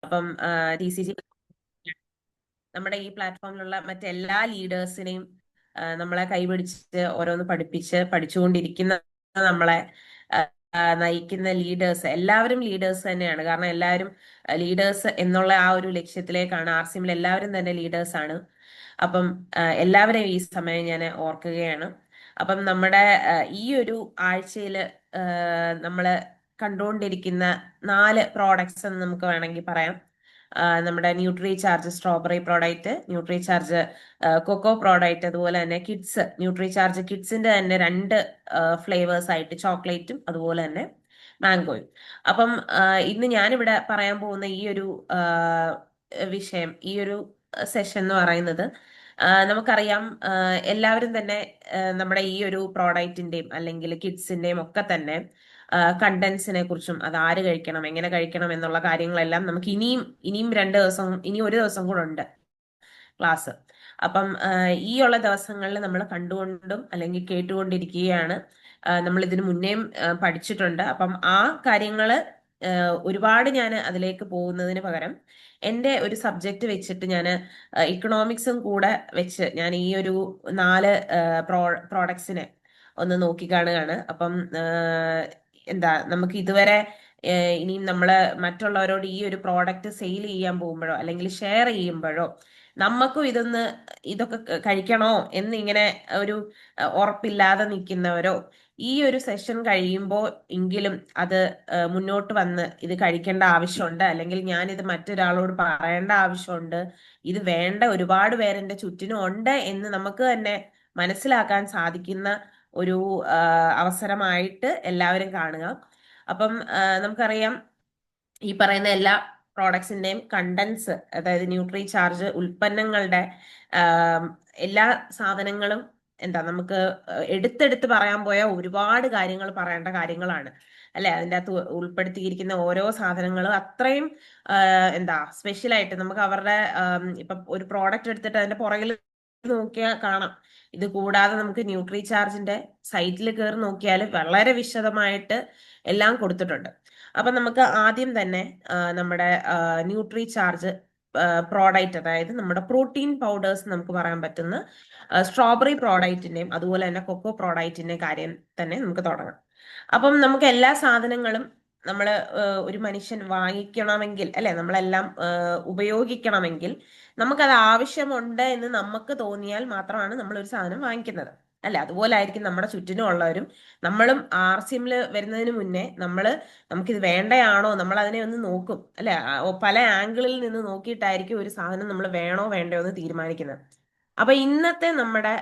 അപ്പം TCG നമ്മുടെ ഈ പ്ലാറ്റ്ഫോമിലുള്ള മറ്റെല്ലാ ലീഡേഴ്സിനെയും നമ്മളെ കൈപിടിച്ച് ഓരോന്ന് പഠിച്ചുകൊണ്ടിരിക്കുന്ന നമ്മളെ നയിക്കുന്ന ലീഡേഴ്സ് എല്ലാവരും ലീഡേഴ്സ് തന്നെയാണ്. കാരണം എല്ലാവരും ലീഡേഴ്സ് എന്നുള്ള ആ ഒരു ലക്ഷ്യത്തിലേക്കാണ്. RCMൽ എല്ലാവരും തന്നെ ലീഡേഴ്സ് ആണ്. അപ്പം എല്ലാവരെയും ഈ സമയം ഞാൻ ഓർക്കുകയാണ്. അപ്പം നമ്മുടെ ഈ ഒരു ആഴ്ചയില് നമ്മള് കണ്ടുകൊണ്ടിരിക്കുന്ന 4 പ്രോഡക്ട്സ് എന്ന് നമുക്ക് വേണമെങ്കിൽ പറയാം. നമ്മുടെ Nutricharge strawberry product, Nutricharge cocoa product, അതുപോലെ തന്നെ കിഡ്സ് ന്യൂട്രി ചാർജ് കിഡ്സിന്റെ തന്നെ 2 ഫ്ലേവേഴ്സ് ആയിട്ട് ചോക്ലേറ്റും അതുപോലെ തന്നെ മാംഗോയും. അപ്പം ഇന്ന് ഞാനിവിടെ പറയാൻ പോകുന്ന ഈ ഒരു വിഷയം, ഈ ഒരു സെഷൻ എന്ന് പറയുന്നത് നമുക്കറിയാം, എല്ലാവരും തന്നെ നമ്മുടെ ഈ ഒരു പ്രോഡക്റ്റിന്റെയും അല്ലെങ്കിൽ കിഡ്സിന്റെയും ഒക്കെ തന്നെ കണ്ടന്റ്സിനെ കുറിച്ചും അത് ആര് കഴിക്കണം, എങ്ങനെ കഴിക്കണം എന്നുള്ള കാര്യങ്ങളെല്ലാം നമുക്ക് ഇനിയും 2 ദിവസം, ഇനി ഒരു ദിവസം കൂടെ ഉണ്ട് ക്ലാസ്. അപ്പം ഈ ഉള്ള ദിവസങ്ങളിൽ നമ്മൾ കണ്ടുകൊണ്ടും അല്ലെങ്കിൽ കേട്ടുകൊണ്ടിരിക്കുകയാണ്. നമ്മൾ ഇതിനു മുന്നേയും പഠിച്ചിട്ടുണ്ട്. അപ്പം ആ കാര്യങ്ങള് ഒരുപാട് ഞാൻ അതിലേക്ക് പോകുന്നതിന് പകരം എൻ്റെ ഒരു സബ്ജക്റ്റ് വെച്ചിട്ട് ഞാൻ ഇക്കണോമിക്സും കൂടെ വെച്ച് ഞാൻ ഈ ഒരു 4 പ്രോഡക്ട്സിനെ ഒന്ന് നോക്കിക്കാണുകയാണ്. അപ്പം എന്താ നമുക്ക് ഇതുവരെ ഇനിയും നമ്മള് മറ്റുള്ളവരോട് ഈ ഒരു പ്രോഡക്റ്റ് സെയിൽ ചെയ്യാൻ പോകുമ്പോഴോ അല്ലെങ്കിൽ ഷെയർ ചെയ്യുമ്പോഴോ നമുക്കും ഇതൊക്കെ കഴിക്കണോ എന്നിങ്ങനെ ഒരു ഉറപ്പില്ലാതെ നിൽക്കുന്നവരോ ഈ ഒരു സെഷൻ കഴിയുമ്പോൾ എങ്കിലും അത് മുന്നോട്ട് വന്ന് ഇത് കഴിക്കേണ്ട ആവശ്യമുണ്ട്, അല്ലെങ്കിൽ ഞാൻ ഇത് മറ്റൊരാളോട് പറയേണ്ട ആവശ്യമുണ്ട്, ഇത് വേണ്ട ഒരുപാട് പേരെന്റെ ചുറ്റിനും ഉണ്ട് എന്ന് നമുക്ക് തന്നെ മനസ്സിലാക്കാൻ സാധിക്കുന്ന ഒരു അവസരമായിട്ട് എല്ലാവരും കാണുക. അപ്പം നമുക്കറിയാം, ഈ പറയുന്ന എല്ലാ പ്രോഡക്ട്സിന്റെയും കണ്ടൻസ്, അതായത് ന്യൂട്രി ചാർജ് ഉൽപ്പന്നങ്ങളുടെ എല്ലാ സാധനങ്ങളും എന്താ നമുക്ക് എടുത്തെടുത്ത് പറയാൻ പോയാൽ ഒരുപാട് കാര്യങ്ങൾ പറയേണ്ട കാര്യങ്ങളാണ് അല്ലെ. അതിൻ്റെ അകത്ത് ഉൾപ്പെടുത്തിയിരിക്കുന്ന ഓരോ സാധനങ്ങളും അത്രയും എന്താ സ്പെഷ്യലായിട്ട് നമുക്ക് അവരുടെ ഇപ്പൊ ഒരു പ്രോഡക്റ്റ് എടുത്തിട്ട് അതിന്റെ പുറകിൽ നോക്കിയാൽ കാണാം. ഇത് കൂടാതെ നമുക്ക് ന്യൂട്രി ചാർജിന്റെ സൈറ്റിൽ കയറി നോക്കിയാൽ വളരെ വിശദമായിട്ട് എല്ലാം കൊടുത്തിട്ടുണ്ട്. അപ്പൊ നമുക്ക് ആദ്യം തന്നെ നമ്മുടെ ന്യൂട്രി ചാർജ് പ്രോഡക്റ്റ്, അതായത് നമ്മുടെ പ്രോട്ടീൻ പൗഡേഴ്സ് നമുക്ക് പറയാൻ പറ്റുന്ന സ്ട്രോബെറി പ്രോഡക്റ്റിന്റെയും അതുപോലെ തന്നെ കൊക്കോ പ്രോഡക്റ്റിന്റെയും കാര്യം തന്നെ നമുക്ക് തുടങ്ങാം. അപ്പം നമുക്ക് എല്ലാ സാധനങ്ങളും നമ്മൾ ഒരു മനുഷ്യൻ വാങ്ങിക്കണമെങ്കിൽ അല്ലെ, നമ്മളെല്ലാം ഉപയോഗിക്കണമെങ്കിൽ നമുക്കത് ആവശ്യമുണ്ട് എന്ന് നമുക്ക് തോന്നിയാൽ മാത്രമാണ് നമ്മൾ ഒരു സാധനം വാങ്ങിക്കുന്നത് അല്ലെ. അതുപോലെ ആയിരിക്കും നമ്മുടെ ചുറ്റിനും ഉള്ളവരും. നമ്മളും RCMൽ വരുന്നതിന് മുന്നേ നമുക്കിത് വേണ്ടയാണോ, നമ്മൾ അതിനെ ഒന്ന് നോക്കും അല്ലെ. പല ആംഗിളിൽ നിന്ന് നോക്കിയിട്ടായിരിക്കും ഒരു സാധനം നമ്മൾ വേണോ വേണ്ടയോ എന്ന് തീരുമാനിക്കുന്നത്. അപ്പൊ ഇന്നത്തെ നമ്മുടെ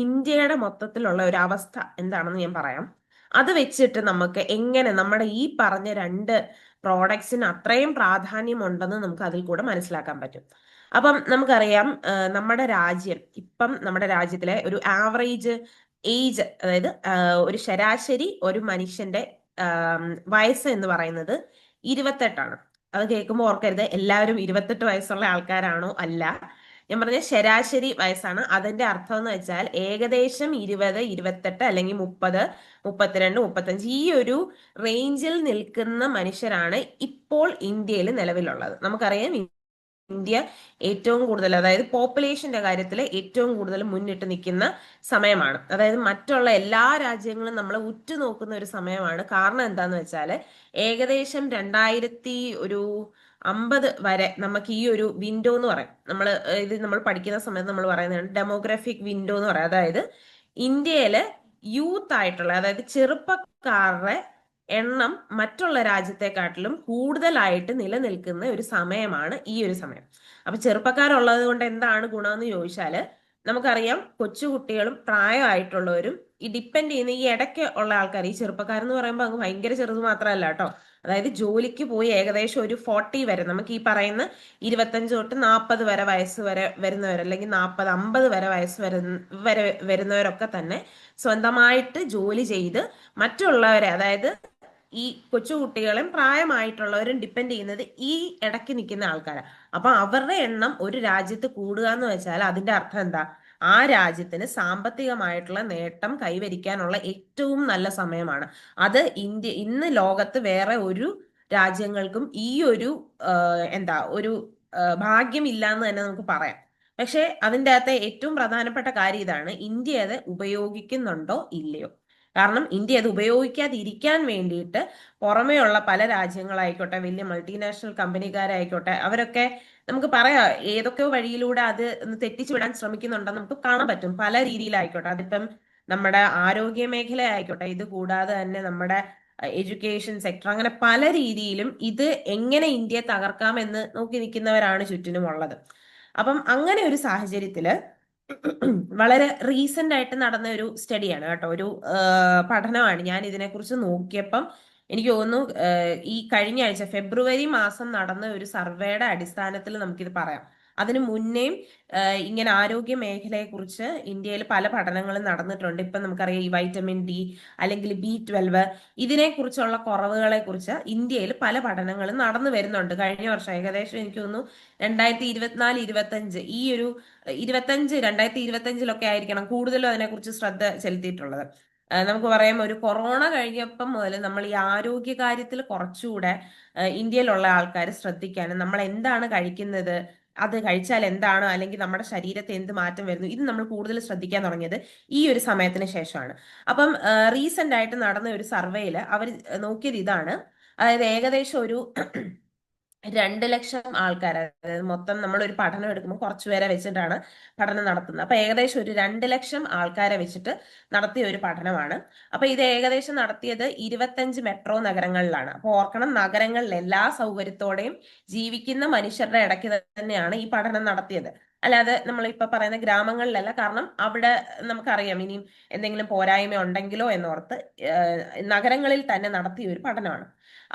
ഇന്ത്യയുടെ മൊത്തത്തിലുള്ള ഒരു അവസ്ഥ എന്താണെന്ന് ഞാൻ പറയാം. അത് വെച്ചിട്ട് നമുക്ക് എങ്ങനെ നമ്മുടെ ഈ പറഞ്ഞ 2 പ്രോഡക്ട്സിന് അത്രയും പ്രാധാന്യമുണ്ടെന്ന് നമുക്ക് അതിൽ കൂടെ മനസ്സിലാക്കാൻ പറ്റും. അപ്പം നമുക്കറിയാം, നമ്മുടെ രാജ്യം ഇപ്പം നമ്മുടെ രാജ്യത്തിലെ ഒരു ആവറേജ് ഏജ്, അതായത് ഒരു ശരാശരി ഒരു മനുഷ്യന്റെ വയസ്സ് എന്ന് പറയുന്നത് 28ആണ്. അത് കേൾക്കുമ്പോൾ ഓർക്കരുത് എല്ലാവരും 28 വയസ്സുള്ള ആൾക്കാരാണോ, അല്ല. ഞാൻ പറഞ്ഞ ശരാശരി വയസ്സാണ്. അതിന്റെ അർത്ഥം എന്ന് വെച്ചാൽ ഏകദേശം 20, 28 അല്ലെങ്കിൽ 30, 32, 35 ഈ ഒരു റേഞ്ചിൽ നിൽക്കുന്ന മനുഷ്യരാണ് ഇപ്പോൾ ഇന്ത്യയിൽ നിലവിലുള്ളത്. നമുക്കറിയാം, ഇന്ത്യ ഏറ്റവും കൂടുതൽ, അതായത് പോപ്പുലേഷന്റെ കാര്യത്തിൽ ഏറ്റവും കൂടുതൽ മുന്നിട്ട് നിൽക്കുന്ന സമയമാണ്. അതായത് മറ്റുള്ള എല്ലാ രാജ്യങ്ങളും നമ്മൾ ഉറ്റുനോക്കുന്ന ഒരു സമയമാണ്. കാരണം എന്താന്ന് വെച്ചാൽ ഏകദേശം 2050 വരെ നമുക്ക് ഈ ഒരു വിൻഡോ എന്ന് പറയും. നമ്മൾ പഠിക്കുന്ന സമയത്ത് നമ്മൾ പറയുന്നതാണ് ഡെമോഗ്രാഫിക് വിൻഡോ എന്ന് പറയാം. അതായത് ഇന്ത്യയില് യൂത്ത് ആയിട്ടുള്ള, അതായത് ചെറുപ്പക്കാരുടെ എണ്ണം മറ്റുള്ള രാജ്യത്തെക്കാട്ടിലും കൂടുതലായിട്ട് നിലനിൽക്കുന്ന ഒരു സമയമാണ് ഈ ഒരു സമയം. അപ്പൊ ചെറുപ്പക്കാരുള്ളത് കൊണ്ട് എന്താണ് ഗുണമെന്ന് ചോദിച്ചാല് നമുക്കറിയാം, കൊച്ചുകുട്ടികളും പ്രായമായിട്ടുള്ളവരും ഈ ഡിപ്പെൻഡ് ചെയ്യുന്ന ഈ ഇടയ്ക്ക് ഉള്ള ആൾക്കാർ, ഈ ചെറുപ്പക്കാരെന്ന് പറയുമ്പോൾ അങ്ങ് ഭയങ്കര ചെറുത് മാത്രമല്ല കേട്ടോ. അതായത് ജോലിക്ക് പോയി ഏകദേശം ഒരു 40 വരെ, നമുക്ക് ഈ പറയുന്ന 25 തൊട്ട് 40 വരെ വയസ്സ് വരെ വരുന്നവർ, അല്ലെങ്കിൽ 40, 50 വരെ വയസ്സ് വരെ വരുന്നവരൊക്കെ തന്നെ സ്വന്തമായിട്ട് ജോലി ചെയ്ത് മറ്റുള്ളവരെ, അതായത് ഈ കൊച്ചുകുട്ടികളും പ്രായമായിട്ടുള്ളവരും ഡിപ്പെൻഡ് ചെയ്യുന്നത് ഈ ഇടയ്ക്ക് നിൽക്കുന്ന ആൾക്കാരാണ്. അപ്പൊ അവരുടെ എണ്ണം ഒരു രാജ്യത്ത് കൂടുക എന്ന് വെച്ചാൽ അതിന്റെ അർത്ഥം എന്താ? ആ രാജ്യത്തിന് സാമ്പത്തികമായിട്ടുള്ള നേട്ടം കൈവരിക്കാനുള്ള ഏറ്റവും നല്ല സമയമാണ് അത്. ഇന്ന് ലോകത്ത് വേറെ ഒരു രാജ്യങ്ങൾക്കും ഈ ഒരു എന്താ ഒരു ഭാഗ്യമില്ല എന്ന് തന്നെ നമുക്ക് പറയാം. പക്ഷെ അതിൻ്റെ അകത്തെ ഏറ്റവും പ്രധാനപ്പെട്ട കാര്യം ഇതാണ്: ഇന്ത്യ അത് ഉപയോഗിക്കുന്നുണ്ടോ ഇല്ലയോ. കാരണം ഇന്ത്യ അത് ഉപയോഗിക്കാതിരിക്കാൻ വേണ്ടിയിട്ട് പുറമേയുള്ള പല രാജ്യങ്ങളായിക്കോട്ടെ, വലിയ മൾട്ടിനാഷണൽ കമ്പനിക്കാരായിക്കോട്ടെ, അവരൊക്കെ നമുക്ക് പറയാം ഏതൊക്കെയോ വഴിയിലൂടെ അത് ഒന്ന് തെറ്റിച്ചു വിടാൻ ശ്രമിക്കുന്നുണ്ടെന്ന് നമുക്ക് കാണാൻ പറ്റും. പല രീതിയിലായിക്കോട്ടെ, അതിപ്പം നമ്മുടെ ആരോഗ്യ മേഖല ആയിക്കോട്ടെ, ഇത് കൂടാതെ തന്നെ നമ്മുടെ എഡ്യൂക്കേഷൻ സെക്ടർ, അങ്ങനെ പല രീതിയിലും ഇത് എങ്ങനെ ഇന്ത്യയെ തകർക്കാമെന്ന് നോക്കി നിൽക്കുന്നവരാണ് ചുറ്റിനുമുള്ളത്. അപ്പം അങ്ങനെ ഒരു സാഹചര്യത്തില് വളരെ റീസെന്റ് ആയിട്ട് നടന്ന ഒരു സ്റ്റഡിയാണ് കേട്ടോ, ഒരു പഠനമാണ്. ഞാൻ ഇതിനെക്കുറിച്ച് നോക്കിയപ്പം എനിക്ക് തോന്നുന്നു ഈ കഴിഞ്ഞ ആഴ്ച ഫെബ്രുവരി മാസം നടന്ന ഒരു സർവേയുടെ അടിസ്ഥാനത്തിൽ നമുക്കിത് പറയാം. അതിനു മുന്നേയും ഇങ്ങനെ ആരോഗ്യ മേഖലയെ കുറിച്ച് ഇന്ത്യയിൽ പല പഠനങ്ങളും നടന്നിട്ടുണ്ട്. ഇപ്പം നമുക്കറിയാം ഈ വൈറ്റമിൻ ഡി അല്ലെങ്കിൽ B12 ഇതിനെക്കുറിച്ചുള്ള കുറവുകളെ കുറിച്ച് ഇന്ത്യയിൽ പല പഠനങ്ങളും നടന്നു വരുന്നുണ്ട്. കഴിഞ്ഞ വർഷം ഏകദേശം എനിക്ക് തോന്നുന്നു 2024-25 ഈ ഒരു 2025 ആയിരിക്കണം കൂടുതലും അതിനെക്കുറിച്ച് ശ്രദ്ധ ചെലുത്തിയിട്ടുള്ളത്. നമുക്ക് പറയാം ഒരു കൊറോണ കഴിഞ്ഞപ്പം മുതൽ നമ്മൾ ഈ ആരോഗ്യ കാര്യത്തിൽ കുറച്ചുകൂടെ ഇന്ത്യയിലുള്ള ആൾക്കാർ ശ്രദ്ധിക്കാനും നമ്മൾ എന്താണ് കഴിക്കുന്നത്, അത് കഴിച്ചാൽ എന്താണ്, അല്ലെങ്കിൽ നമ്മുടെ ശരീരത്തെ എന്ത് മാറ്റം വരുന്നു, ഇത് നമ്മൾ കൂടുതൽ ശ്രദ്ധിക്കാൻ തുടങ്ങിയത് ഈ ഒരു സമയത്തിന് ശേഷമാണ്. അപ്പം റീസെന്റ് ആയിട്ട് നടന്ന ഒരു സർവേയിൽ അവർ നോക്കിയത് ഇതാണ്. അതായത് ഏകദേശം ഒരു 2 ലക്ഷം ആൾക്കാർ, അതായത് മൊത്തം നമ്മൾ ഒരു പഠനം എടുക്കുമ്പോൾ കുറച്ചുപേരെ വെച്ചിട്ടാണ് പഠനം നടത്തുന്നത്. അപ്പൊ ഏകദേശം ഒരു 2 ലക്ഷം ആൾക്കാരെ വെച്ചിട്ട് നടത്തിയ ഒരു പഠനമാണ്. അപ്പൊ ഇത് ഏകദേശം നടത്തിയത് 25 മെട്രോ നഗരങ്ങളിലാണ്. അപ്പൊ ഓർക്കണം, നഗരങ്ങളിൽ എല്ലാ സൗകര്യത്തോടെയും ജീവിക്കുന്ന മനുഷ്യരുടെ ഇടയ്ക്ക് തന്നെയാണ് ഈ പഠനം നടത്തിയത്. അല്ലാതെ നമ്മൾ ഇപ്പൊ പറയുന്ന ഗ്രാമങ്ങളിലല്ല. കാരണം അവിടെ നമുക്കറിയാം ഇനിയും എന്തെങ്കിലും പോരായ്മ ഉണ്ടെങ്കിലോ എന്നോർത്ത് നഗരങ്ങളിൽ തന്നെ നടത്തിയ ഒരു പഠനമാണ്.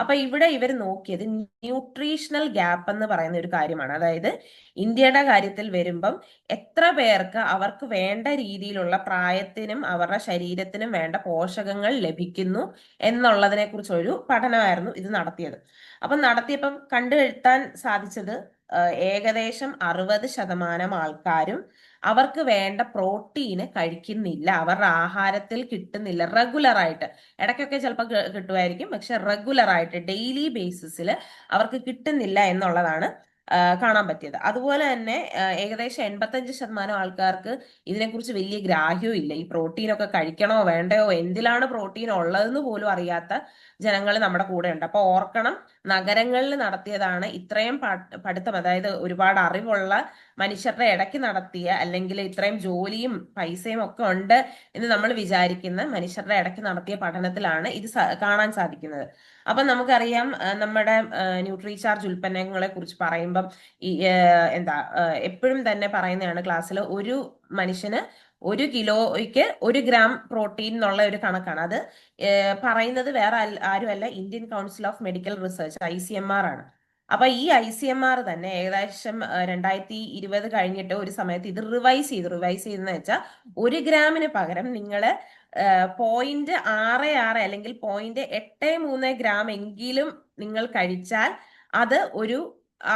അപ്പൊ ഇവിടെ ഇവർ നോക്കിയത് ന്യൂട്രീഷണൽ ഗ്യാപ്പ് എന്ന് പറയുന്ന ഒരു കാര്യമാണ്. അതായത് ഇന്ത്യയുടെ കാര്യത്തിൽ വരുമ്പം എത്ര പേർക്ക് അവർക്ക് വേണ്ട രീതിയിലുള്ള പ്രായത്തിനും അവരുടെ ശരീരത്തിനും വേണ്ട പോഷകങ്ങൾ ലഭിക്കുന്നു എന്നുള്ളതിനെ കുറിച്ചൊരു പഠനമായിരുന്നു ഇത് നടത്തിയത്. അപ്പം നടത്തിയപ്പം കണ്ടുകെട്ടാൻ സാധിച്ചത് ഏകദേശം 60% ആൾക്കാരും അവർക്ക് വേണ്ട പ്രോട്ടീന് കഴിക്കുന്നില്ല, അവരുടെ ആഹാരത്തിൽ കിട്ടുന്നില്ല റെഗുലർ ആയിട്ട്. ഇടയ്ക്കൊക്കെ ചിലപ്പോൾ കിട്ടുമായിരിക്കും, പക്ഷെ റെഗുലർ ആയിട്ട് ഡെയിലി ബേസിസിൽ അവർക്ക് കിട്ടുന്നില്ല എന്നുള്ളതാണ് കാണാൻ പറ്റിയത്. അതുപോലെ തന്നെ ഏകദേശം 85% ആൾക്കാർക്ക് ഇതിനെക്കുറിച്ച് വലിയ ഗ്രാഹ്യവും ഇല്ല. ഈ പ്രോട്ടീനൊക്കെ കഴിക്കണോ വേണ്ടയോ, എന്തിലാണ് പ്രോട്ടീൻ ഉള്ളതെന്ന് പോലും അറിയാത്ത ജനങ്ങൾ നമ്മുടെ കൂടെ ഉണ്ട്. അപ്പൊ ഓർക്കണം, നഗരങ്ങളിൽ നടത്തിയതാണ് ഇത്രയും പഠിത്തം, അതായത് ഒരുപാട് അറിവുള്ള മനുഷ്യരുടെ ഇടയ്ക്ക് നടത്തിയ, അല്ലെങ്കിൽ ഇത്രയും ജോലിയും പൈസയും ഒക്കെ ഉണ്ട് എന്ന് നമ്മൾ വിചാരിക്കുന്ന മനുഷ്യരുടെ ഇടയ്ക്ക് നടത്തിയ പഠനത്തിലാണ് ഇത് കാണാൻ സാധിക്കുന്നത്. അപ്പൊ നമുക്കറിയാം നമ്മുടെ ന്യൂട്രിചാർജ് ഉൽപ്പന്നങ്ങളെ കുറിച്ച് പറയുമ്പം ഈ എന്താ എപ്പോഴും തന്നെ പറയുന്നതാണ് ക്ലാസ്സിൽ, ഒരു മനുഷ്യന് 1 കിലോയ്ക്ക് 1 ഗ്രാം പ്രോട്ടീൻ എന്നുള്ള ഒരു കണക്കാണ്. അത് പറയുന്നത് വേറെ ആരുമല്ല, Indian council of medical research ICMR ആണ്. അപ്പൊ ഈ ICMR തന്നെ ഏകദേശം 2020 കഴിഞ്ഞിട്ട് ഒരു സമയത്ത് ഇത് റിവൈസ് ചെയ്തെന്ന് വെച്ചാൽ 1 ഗ്രാമിന് പകരം നിങ്ങൾ 0.66 അല്ലെങ്കിൽ 0.83 ഗ്രാം എങ്കിലും നിങ്ങൾ കഴിച്ചാൽ അത് ഒരു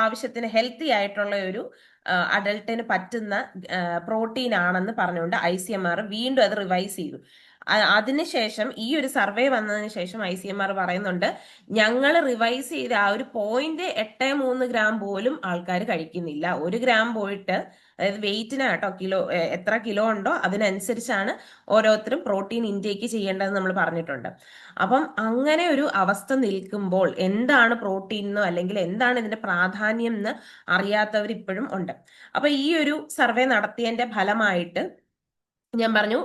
ആവശ്യത്തിന് ഹെൽത്തി ആയിട്ടുള്ള ഒരു അഡൾട്ടിന് പറ്റുന്ന പ്രോട്ടീൻ ആണെന്ന് പറഞ്ഞുകൊണ്ട് ICMR വീണ്ടും അത് റിവൈസ് ചെയ്തു. അതിനുശേഷം ഈ ഒരു സർവേ വന്നതിന് ശേഷം ICMR പറയുന്നുണ്ട്, ഞങ്ങൾ റിവൈസ് ചെയ്ത ആ ഒരു 0.83 ഗ്രാം പോലും ആൾക്കാർ കഴിക്കുന്നില്ല. 1 ഗ്രാം പോയിട്ട്, അതായത് വെയിറ്റിനാട്ടോ, കിലോ എത്ര കിലോ ഉണ്ടോ അതിനനുസരിച്ചാണ് ഓരോരുത്തരും പ്രോട്ടീൻ ഇൻടേക്ക് ചെയ്യേണ്ടതെന്ന് നമ്മൾ പറഞ്ഞിട്ടുണ്ട്. അപ്പം അങ്ങനെ ഒരു അവസ്ഥ നിൽക്കുമ്പോൾ എന്താണ് പ്രോട്ടീൻ എന്നോ അല്ലെങ്കിൽ എന്താണ് ഇതിന്റെ പ്രാധാന്യം എന്ന് അറിയാത്തവർ ഇപ്പോഴും ഉണ്ട്. അപ്പൊ ഈ ഒരു സർവേ നടത്തിയതിന്റെ ഫലമായിട്ട് ഞാൻ പറഞ്ഞു,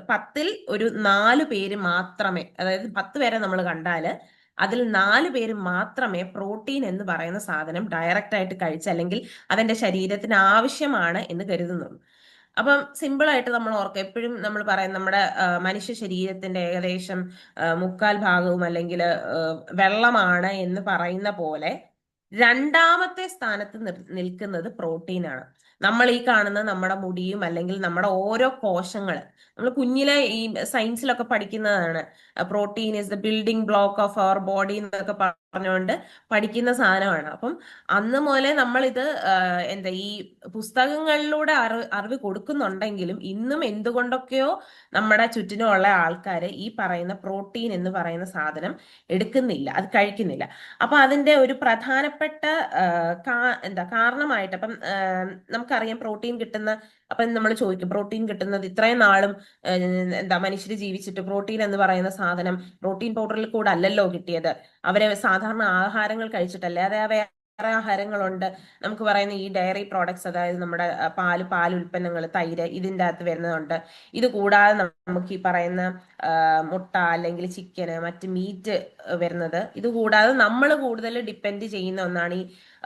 10-ൽ ഒരു 4 പേര് മാത്രമേ, അതായത് 10 പേരെ നമ്മൾ കണ്ടാല് അതിൽ 4 പേര് മാത്രമേ പ്രോട്ടീൻ എന്ന് പറയുന്ന സാധനം ഡയറക്റ്റ് ആയിട്ട് കഴിച്ച് അല്ലെങ്കിൽ അതെന്റെ ശരീരത്തിന് ആവശ്യമാണ് എന്ന് കരുതുന്നുള്ളൂ. അപ്പം സിമ്പിൾ ആയിട്ട് നമ്മൾ ഓർക്കുക, എപ്പോഴും നമ്മൾ പറയും നമ്മുടെ മനുഷ്യ ശരീരത്തിന്റെ ഏകദേശം 3/4 അല്ലെങ്കിൽ വെള്ളമാണ് എന്ന് പറയുന്ന പോലെ രണ്ടാമത്തെ സ്ഥാനത്ത് നിൽക്കുന്നത് പ്രോട്ടീനാണ്. നമ്മൾ ഈ കാണുന്ന നമ്മുടെ മുടിയും അല്ലെങ്കിൽ നമ്മുടെ ഓരോ കോശങ്ങൾ, നമ്മൾ കുഞ്ഞിലെ ഈ സയൻസിലൊക്കെ പഠിക്കുന്നതാണ്. Protein is the building block of our body എന്നൊക്കെ പറഞ്ഞുകൊണ്ട് പഠിക്കുന്ന സാധനമാണ്. അപ്പം അന്ന് മുതലേ നമ്മൾ ഇത് എന്താ ഈ പുസ്തകങ്ങളിലൂടെ അറിവ് കൊടുക്കുന്നുണ്ടെങ്കിലും ഇന്നും എന്തുകൊണ്ടൊക്കെയോ നമ്മുടെ ചുറ്റിനുമുള്ള ആൾക്കാര് ഈ പറയുന്ന പ്രോട്ടീൻ എന്ന് പറയുന്ന സാധനം എടുക്കുന്നില്ല, അത് കഴിക്കുന്നില്ല. അപ്പൊ അതിന്റെ ഒരു പ്രധാനപ്പെട്ട എന്താ കാരണമായിട്ട്, അപ്പം നമുക്കറിയാം പ്രോട്ടീൻ കിട്ടുന്ന, അപ്പം നമ്മൾ ചോദിക്കും പ്രോട്ടീൻ കിട്ടുന്നത് ഇത്രയും നാളും എന്താ മനുഷ്യർ ജീവിച്ചിട്ട് പ്രോട്ടീൻ എന്ന് പറയുന്ന സാധനം പ്രോട്ടീൻ പൗഡറിൽ കൂടെ അല്ലല്ലോ കിട്ടിയത്, അവരെ സാധാരണ ആഹാരങ്ങൾ കഴിച്ചിട്ടല്ലേ, അതെ വേറെ ആഹാരങ്ങളുണ്ട്. നമുക്ക് പറയുന്ന ഈ ഡയറി പ്രോഡക്ട്സ്, അതായത് നമ്മുടെ പാൽ ഉൽപ്പന്നങ്ങൾ, തൈര്, ഇതിൻ്റെ അകത്ത് വരുന്നതുണ്ട്. ഇത് കൂടാതെ നമുക്ക് ഈ പറയുന്ന മുട്ട അല്ലെങ്കിൽ ചിക്കന്, മറ്റ് മീറ്റ് വരുന്നത്. ഇത് കൂടാതെ നമ്മൾ കൂടുതൽ ഡിപ്പെൻഡ് ചെയ്യുന്ന ഒന്നാണ് ഈ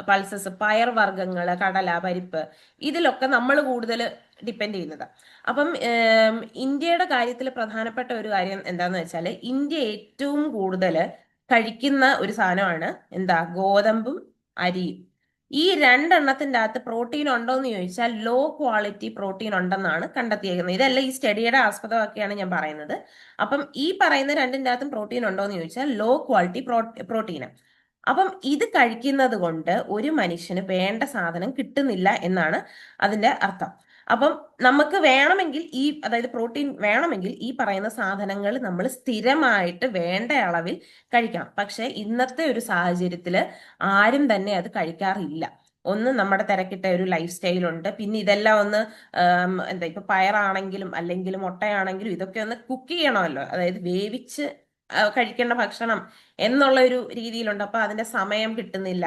പൾസസ്, പയർ വർഗ്ഗങ്ങള്, കടല, പരിപ്പ്, ഇതിലൊക്കെ നമ്മൾ കൂടുതൽ ഡിപ്പെൻഡ് ചെയ്യുന്നത്. അപ്പം ഇന്ത്യയുടെ കാര്യത്തിൽ പ്രധാനപ്പെട്ട ഒരു കാര്യം എന്താന്ന് വെച്ചാൽ, ഇന്ത്യ ഏറ്റവും കൂടുതൽ കഴിക്കുന്ന ഒരു സാധനമാണ് എന്താ, ഗോതമ്പും അരിയും. ഈ രണ്ടെണ്ണത്തിന്റെ അകത്ത് പ്രോട്ടീൻ ഉണ്ടോ എന്ന് ചോദിച്ചാൽ ലോ ക്വാളിറ്റി പ്രോട്ടീൻ ഉണ്ടെന്നാണ് കണ്ടെത്തിയിരിക്കുന്നത്. ഇതെല്ലാം ഈ സ്റ്റഡിയുടെ ആസ്പദമാക്കിയാണ് ഞാൻ പറയുന്നത്. അപ്പം ഈ പറയുന്ന രണ്ടിന്റെ അകത്തും പ്രോട്ടീൻ ഉണ്ടോ എന്ന് ചോദിച്ചാൽ ലോ ക്വാളിറ്റി പ്രോട്ടീന്. അപ്പം ഇത് കഴിക്കുന്നത് കൊണ്ട് ഒരു മനുഷ്യന് വേണ്ട സാധനം കിട്ടുന്നില്ല എന്നാണ് അതിന്റെ അർത്ഥം. അപ്പം നമുക്ക് വേണമെങ്കിൽ അതായത് പ്രോട്ടീൻ വേണമെങ്കിൽ ഈ പറയുന്ന സാധനങ്ങൾ നമ്മൾ സ്ഥിരമായിട്ട് വേണ്ട അളവിൽ കഴിക്കണം. പക്ഷെ ഇന്നത്തെ ഒരു സാഹചര്യത്തില് ആരും തന്നെ അത് കഴിക്കാറില്ല. ഒന്ന്, നമ്മുടെ തിരക്കിട്ട ഒരു ലൈഫ് സ്റ്റൈലുണ്ട്. പിന്നെ ഇതെല്ലാം ഒന്ന് എന്താ, ഇപ്പൊ പയറാണെങ്കിലും അല്ലെങ്കിൽ മുട്ടയാണെങ്കിലും ഇതൊക്കെ ഒന്ന് കുക്ക് ചെയ്യണമല്ലോ, അതായത് വേവിച്ച് കഴിക്കേണ്ട ഭക്ഷണം എന്നുള്ള ഒരു രീതിയിലുണ്ട്. അപ്പൊ അതിന്റെ സമയം കിട്ടുന്നില്ല.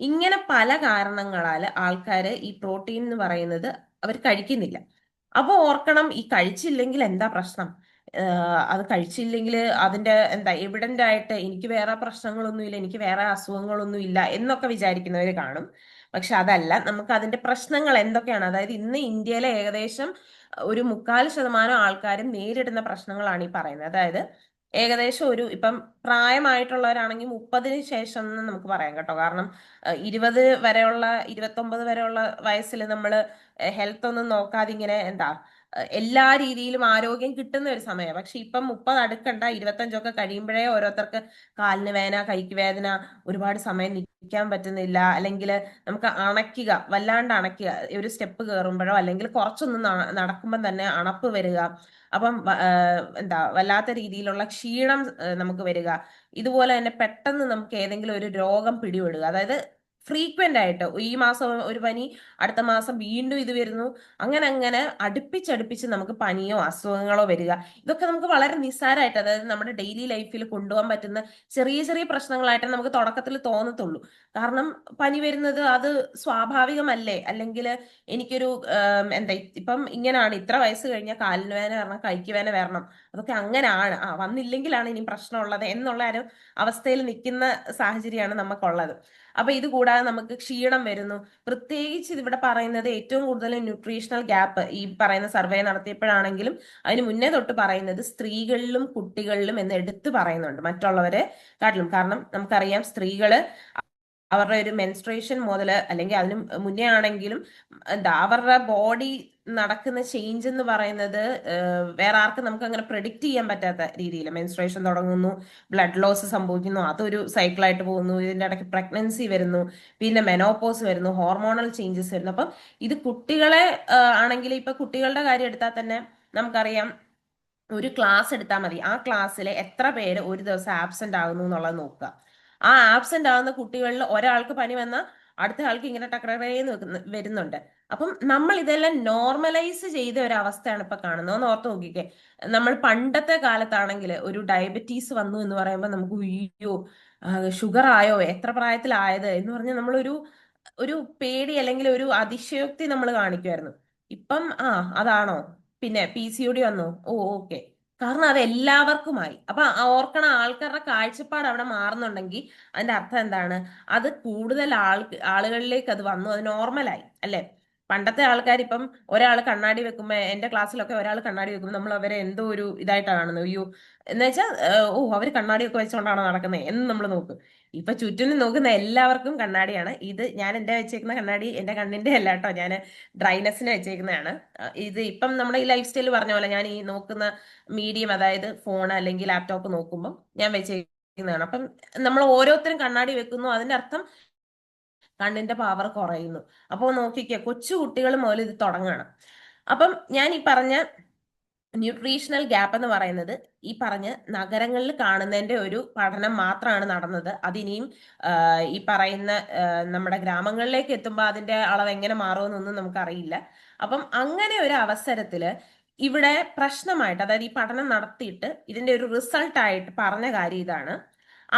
ഇങ്ങനെ പല കാരണങ്ങളാൽ ആൾക്കാര് ഈ പ്രോട്ടീൻ എന്ന് പറയുന്നത് അവർ കഴിക്കുന്നില്ല. അപ്പൊ ഓർക്കണം, ഈ കഴിച്ചില്ലെങ്കിൽ എന്താ പ്രശ്നം? അത് കഴിച്ചില്ലെങ്കിൽ അതിന്റെ എന്താ എവിഡന്റ് ആയിട്ട് എനിക്ക് വേറെ പ്രശ്നങ്ങളൊന്നും ഇല്ല, എനിക്ക് വേറെ അസുഖങ്ങളൊന്നും ഇല്ല എന്നൊക്കെ വിചാരിക്കുന്നവര് കാണും. പക്ഷെ അതല്ല, നമുക്ക് അതിന്റെ പ്രശ്നങ്ങൾ എന്തൊക്കെയാണ്, അതായത് ഇന്ന് ഇന്ത്യയിലെ ഏകദേശം ഒരു 3/4% ആൾക്കാരും നേരിടുന്ന പ്രശ്നങ്ങളാണ് ഈ പറയുന്നത്. അതായത് ഏകദേശം ഒരു, ഇപ്പം പ്രായമായിട്ടുള്ളവരാണെങ്കിൽ 30-ന് ശേഷം എന്ന് നമുക്ക് പറയാം കേട്ടോ. കാരണം 20 വരെയുള്ള, 29 വരെയുള്ള വയസ്സിൽ നമ്മൾ ഹെൽത്ത് ഒന്നും നോക്കാതെ ഇങ്ങനെ എന്താ എല്ലാ രീതിയിലും ആരോഗ്യം കിട്ടുന്ന ഒരു സമയം. പക്ഷെ ഇപ്പം 30 അടുക്കണ്ട, 25ഒക്കെ കഴിയുമ്പോഴേ ഓരോരുത്തർക്ക് കാലിന് വേദന, കൈക്ക് വേദന, ഒരുപാട് സമയം നിൽക്കാൻ പറ്റുന്നില്ല, അല്ലെങ്കിൽ നമുക്ക് അണയ്ക്കുക, വല്ലാണ്ട് അണയ്ക്കുക, ഒരു സ്റ്റെപ്പ് കയറുമ്പോഴോ അല്ലെങ്കിൽ കുറച്ചൊന്നും നടക്കുമ്പോൾ തന്നെ അണപ്പ് വരിക. അപ്പം എന്താ വല്ലാത്ത രീതിയിലുള്ള ക്ഷീണം നമുക്ക് വരിക. ഇതുപോലെ തന്നെ പെട്ടെന്ന് നമുക്ക് ഏതെങ്കിലും ഒരു രോഗം പിടിപെടുക, അതായത് ഫ്രീക്വന്റ് ആയിട്ട് ഈ മാസം ഒരു പനി, അടുത്ത മാസം വീണ്ടും ഇത് വരുന്നു, അങ്ങനെ അങ്ങനെ അടുപ്പിച്ചടുപ്പിച്ച് നമുക്ക് പനിയോ അസുഖങ്ങളോ വരിക. ഇതൊക്കെ നമുക്ക് വളരെ നിസ്സാരമായിട്ട്, അതായത് നമ്മുടെ ഡെയിലി ലൈഫിൽ കൊണ്ടുപോകാൻ പറ്റുന്ന ചെറിയ ചെറിയ പ്രശ്നങ്ങളായിട്ട് നമുക്ക് തുടക്കത്തിൽ തോന്നത്തുള്ളൂ. കാരണം പനി വരുന്നത് അത് സ്വാഭാവികമല്ലേ, അല്ലെങ്കിൽ എനിക്കൊരു എന്താ ഇപ്പം ഇങ്ങനെയാണ്, ഇത്ര വയസ്സ് കഴിഞ്ഞാൽ കാലിന് വേദന വരണം, കൈക്ക് വേദന വരണം, അതൊക്കെ അങ്ങനെയാണ്, വന്നില്ലെങ്കിലാണ് ഇനി പ്രശ്നമുള്ളത് എന്നുള്ള ഒരു അവസ്ഥയിൽ നിൽക്കുന്ന സാഹചര്യമാണ് നമുക്കുള്ളത്. അപ്പൊ ഇത് കൂടാതെ നമുക്ക് ക്ഷീണം വരുന്നു. പ്രത്യേകിച്ച് ഇതിവിടെ പറയുന്നത് ഏറ്റവും കൂടുതൽ ന്യൂട്രീഷണൽ ഗ്യാപ്പ് ഈ പറയുന്ന സർവേ നടത്തിയപ്പോഴാണെങ്കിലും അതിന് മുന്നേ തൊട്ട് പറയുന്നത് സ്ത്രീകളിലും കുട്ടികളിലും എന്ന് എടുത്തു പറയുന്നുണ്ട് മറ്റുള്ളവരെ കാട്ടിലും. കാരണം നമുക്കറിയാം സ്ത്രീകള് അവരുടെ ഒരു മെൻസ്ട്രേഷൻ മുതൽ അല്ലെങ്കിൽ അതിന് മുന്നേ ആണെങ്കിലും എന്താ അവരുടെ ബോഡി നടക്കുന്ന ചേഞ്ച് എന്ന് പറയുന്നത് വേറെ ആർക്കും നമുക്ക് അങ്ങനെ പ്രെഡിക്റ്റ് ചെയ്യാൻ പറ്റാത്ത രീതിയിൽ മെൻസ്ട്രേഷൻ തുടങ്ങുന്നു, ബ്ലഡ് ലോസ് സംഭവിക്കുന്നു, അതൊരു സൈക്കിളായിട്ട് പോകുന്നു, ഇതിന്റെ ഇടയ്ക്ക് പ്രഗ്നൻസി വരുന്നു, പിന്നെ മെനോപോസ് വരുന്നു, ഹോർമോണൽ ചേഞ്ചസ് വരുന്നു. അപ്പം ഇത് കുട്ടികളെ ആണെങ്കിൽ ഇപ്പൊ കുട്ടികളുടെ കാര്യം എടുത്താൽ തന്നെ നമുക്കറിയാം, ഒരു ക്ലാസ് എടുത്താൽ മതി, ആ ക്ലാസ്സിലെ എത്ര പേര് ഒരു ദിവസം ആബ്സെന്റ് ആകുന്നു എന്നുള്ളത് നോക്കുക. ആ ആബ്സെന്റ് ആകുന്ന കുട്ടികളിൽ ഒരാൾക്ക് പനി വന്നാൽ അടുത്ത ആൾക്ക് ഇങ്ങനെ ടക്കറേന്ന് വരുന്നുണ്ട്. അപ്പം നമ്മൾ ഇതെല്ലാം നോർമലൈസ് ചെയ്ത ഒരു അവസ്ഥയാണ് ഇപ്പൊ കാണുന്നത്. ഒന്ന് ഓർത്ത് നോക്കിക്കേ, നമ്മൾ പണ്ടത്തെ കാലത്താണെങ്കിൽ ഒരു ഡയബറ്റീസ് വന്നു എന്ന് പറയുമ്പോൾ നമുക്ക് അയ്യോ ഷുഗർ ആയോ, എത്ര പ്രായത്തിലായത് എന്ന് പറഞ്ഞാൽ നമ്മളൊരു ഒരു പേടി അല്ലെങ്കിൽ ഒരു അതിശയോക്തി നമ്മൾ കാണിക്കുമായിരുന്നു. ഇപ്പം അതാണോ, പിന്നെ PCOD വന്നു, ഓ ഓക്കെ, കാരണം അത് എല്ലാവർക്കുമായി. അപ്പൊ ഓർക്കണ ആൾക്കാരുടെ കാഴ്ചപ്പാട് അവിടെ മാറുന്നുണ്ടെങ്കിൽ അതിന്റെ അർത്ഥം എന്താണ്, അത് കൂടുതൽ ആളുകളിലേക്ക് അത് വന്നു, അത് നോർമലായി അല്ലെ. പണ്ടത്തെ ആൾക്കാർ ഇപ്പം ഒരാൾ കണ്ണാടി വെക്കുമ്പോ, എന്റെ ക്ലാസ്സിലൊക്കെ ഒരാൾ കണ്ണാടി വെക്കുമ്പോൾ നമ്മൾ അവരെ എന്തോ ഒരു ഇതായിട്ടാണ് കാണുന്നത്, അയ്യോ എന്ന് വെച്ചാൽ ഓ അവര് കണ്ണാടിയൊക്കെ വെച്ചോണ്ടാണോ നടക്കുന്നത് എന്ന് നമ്മൾ നോക്കും. ഇപ്പൊ ചുറ്റിനും നോക്കുന്ന എല്ലാവർക്കും കണ്ണാടിയാണ്. ഇത് ഞാൻ എന്റെ വെച്ചേക്കുന്ന കണ്ണാടി എന്റെ കണ്ണിന്റെ അല്ല കേട്ടോ, ഞാൻ ഡ്രൈനെസ്സിന് വെച്ചേക്കുന്നതാണ്. ഇത് ഇപ്പം നമ്മുടെ ഈ ലൈഫ് സ്റ്റൈൽ പറഞ്ഞ പോലെ ഞാൻ ഈ നോക്കുന്ന മീഡിയം, അതായത് ഫോൺ അല്ലെങ്കിൽ ലാപ്ടോപ്പ് നോക്കുമ്പോൾ ഞാൻ വെച്ചേക്കുന്നതാണ്. അപ്പം നമ്മൾ ഓരോരുത്തരും കണ്ണാടി വെക്കുന്നു, അതിന്റെ അർത്ഥം കണ്ണിന്റെ പവർ കുറയുന്നു. അപ്പോൾ നോക്കിക്കേ, കൊച്ചു കുട്ടികൾ മുതൽ ഇത് തുടങ്ങണം. അപ്പം ഞാൻ ഈ പറഞ്ഞ ന്യൂട്രീഷണൽ ഗ്യാപ്പ് എന്ന് പറയുന്നത് ഈ പറഞ്ഞ നഗരങ്ങളിൽ കാണുന്നതിന്റെ ഒരു പഠനം മാത്രമാണ് നടന്നത്. അതിനിയും ഈ പറയുന്ന നമ്മുടെ ഗ്രാമങ്ങളിലേക്ക് എത്തുമ്പോൾ അതിന്റെ അളവ് എങ്ങനെ മാറുമെന്നൊന്നും നമുക്കറിയില്ല. അപ്പം അങ്ങനെ ഒരു അവസരത്തില് ഇവിടെ പ്രശ്നമായിട്ട്, അതായത് ഈ പഠനം നടത്തിയിട്ട് ഇതിന്റെ ഒരു റിസൾട്ട് ആയിട്ട് പറഞ്ഞ കാര്യം ഇതാണ്: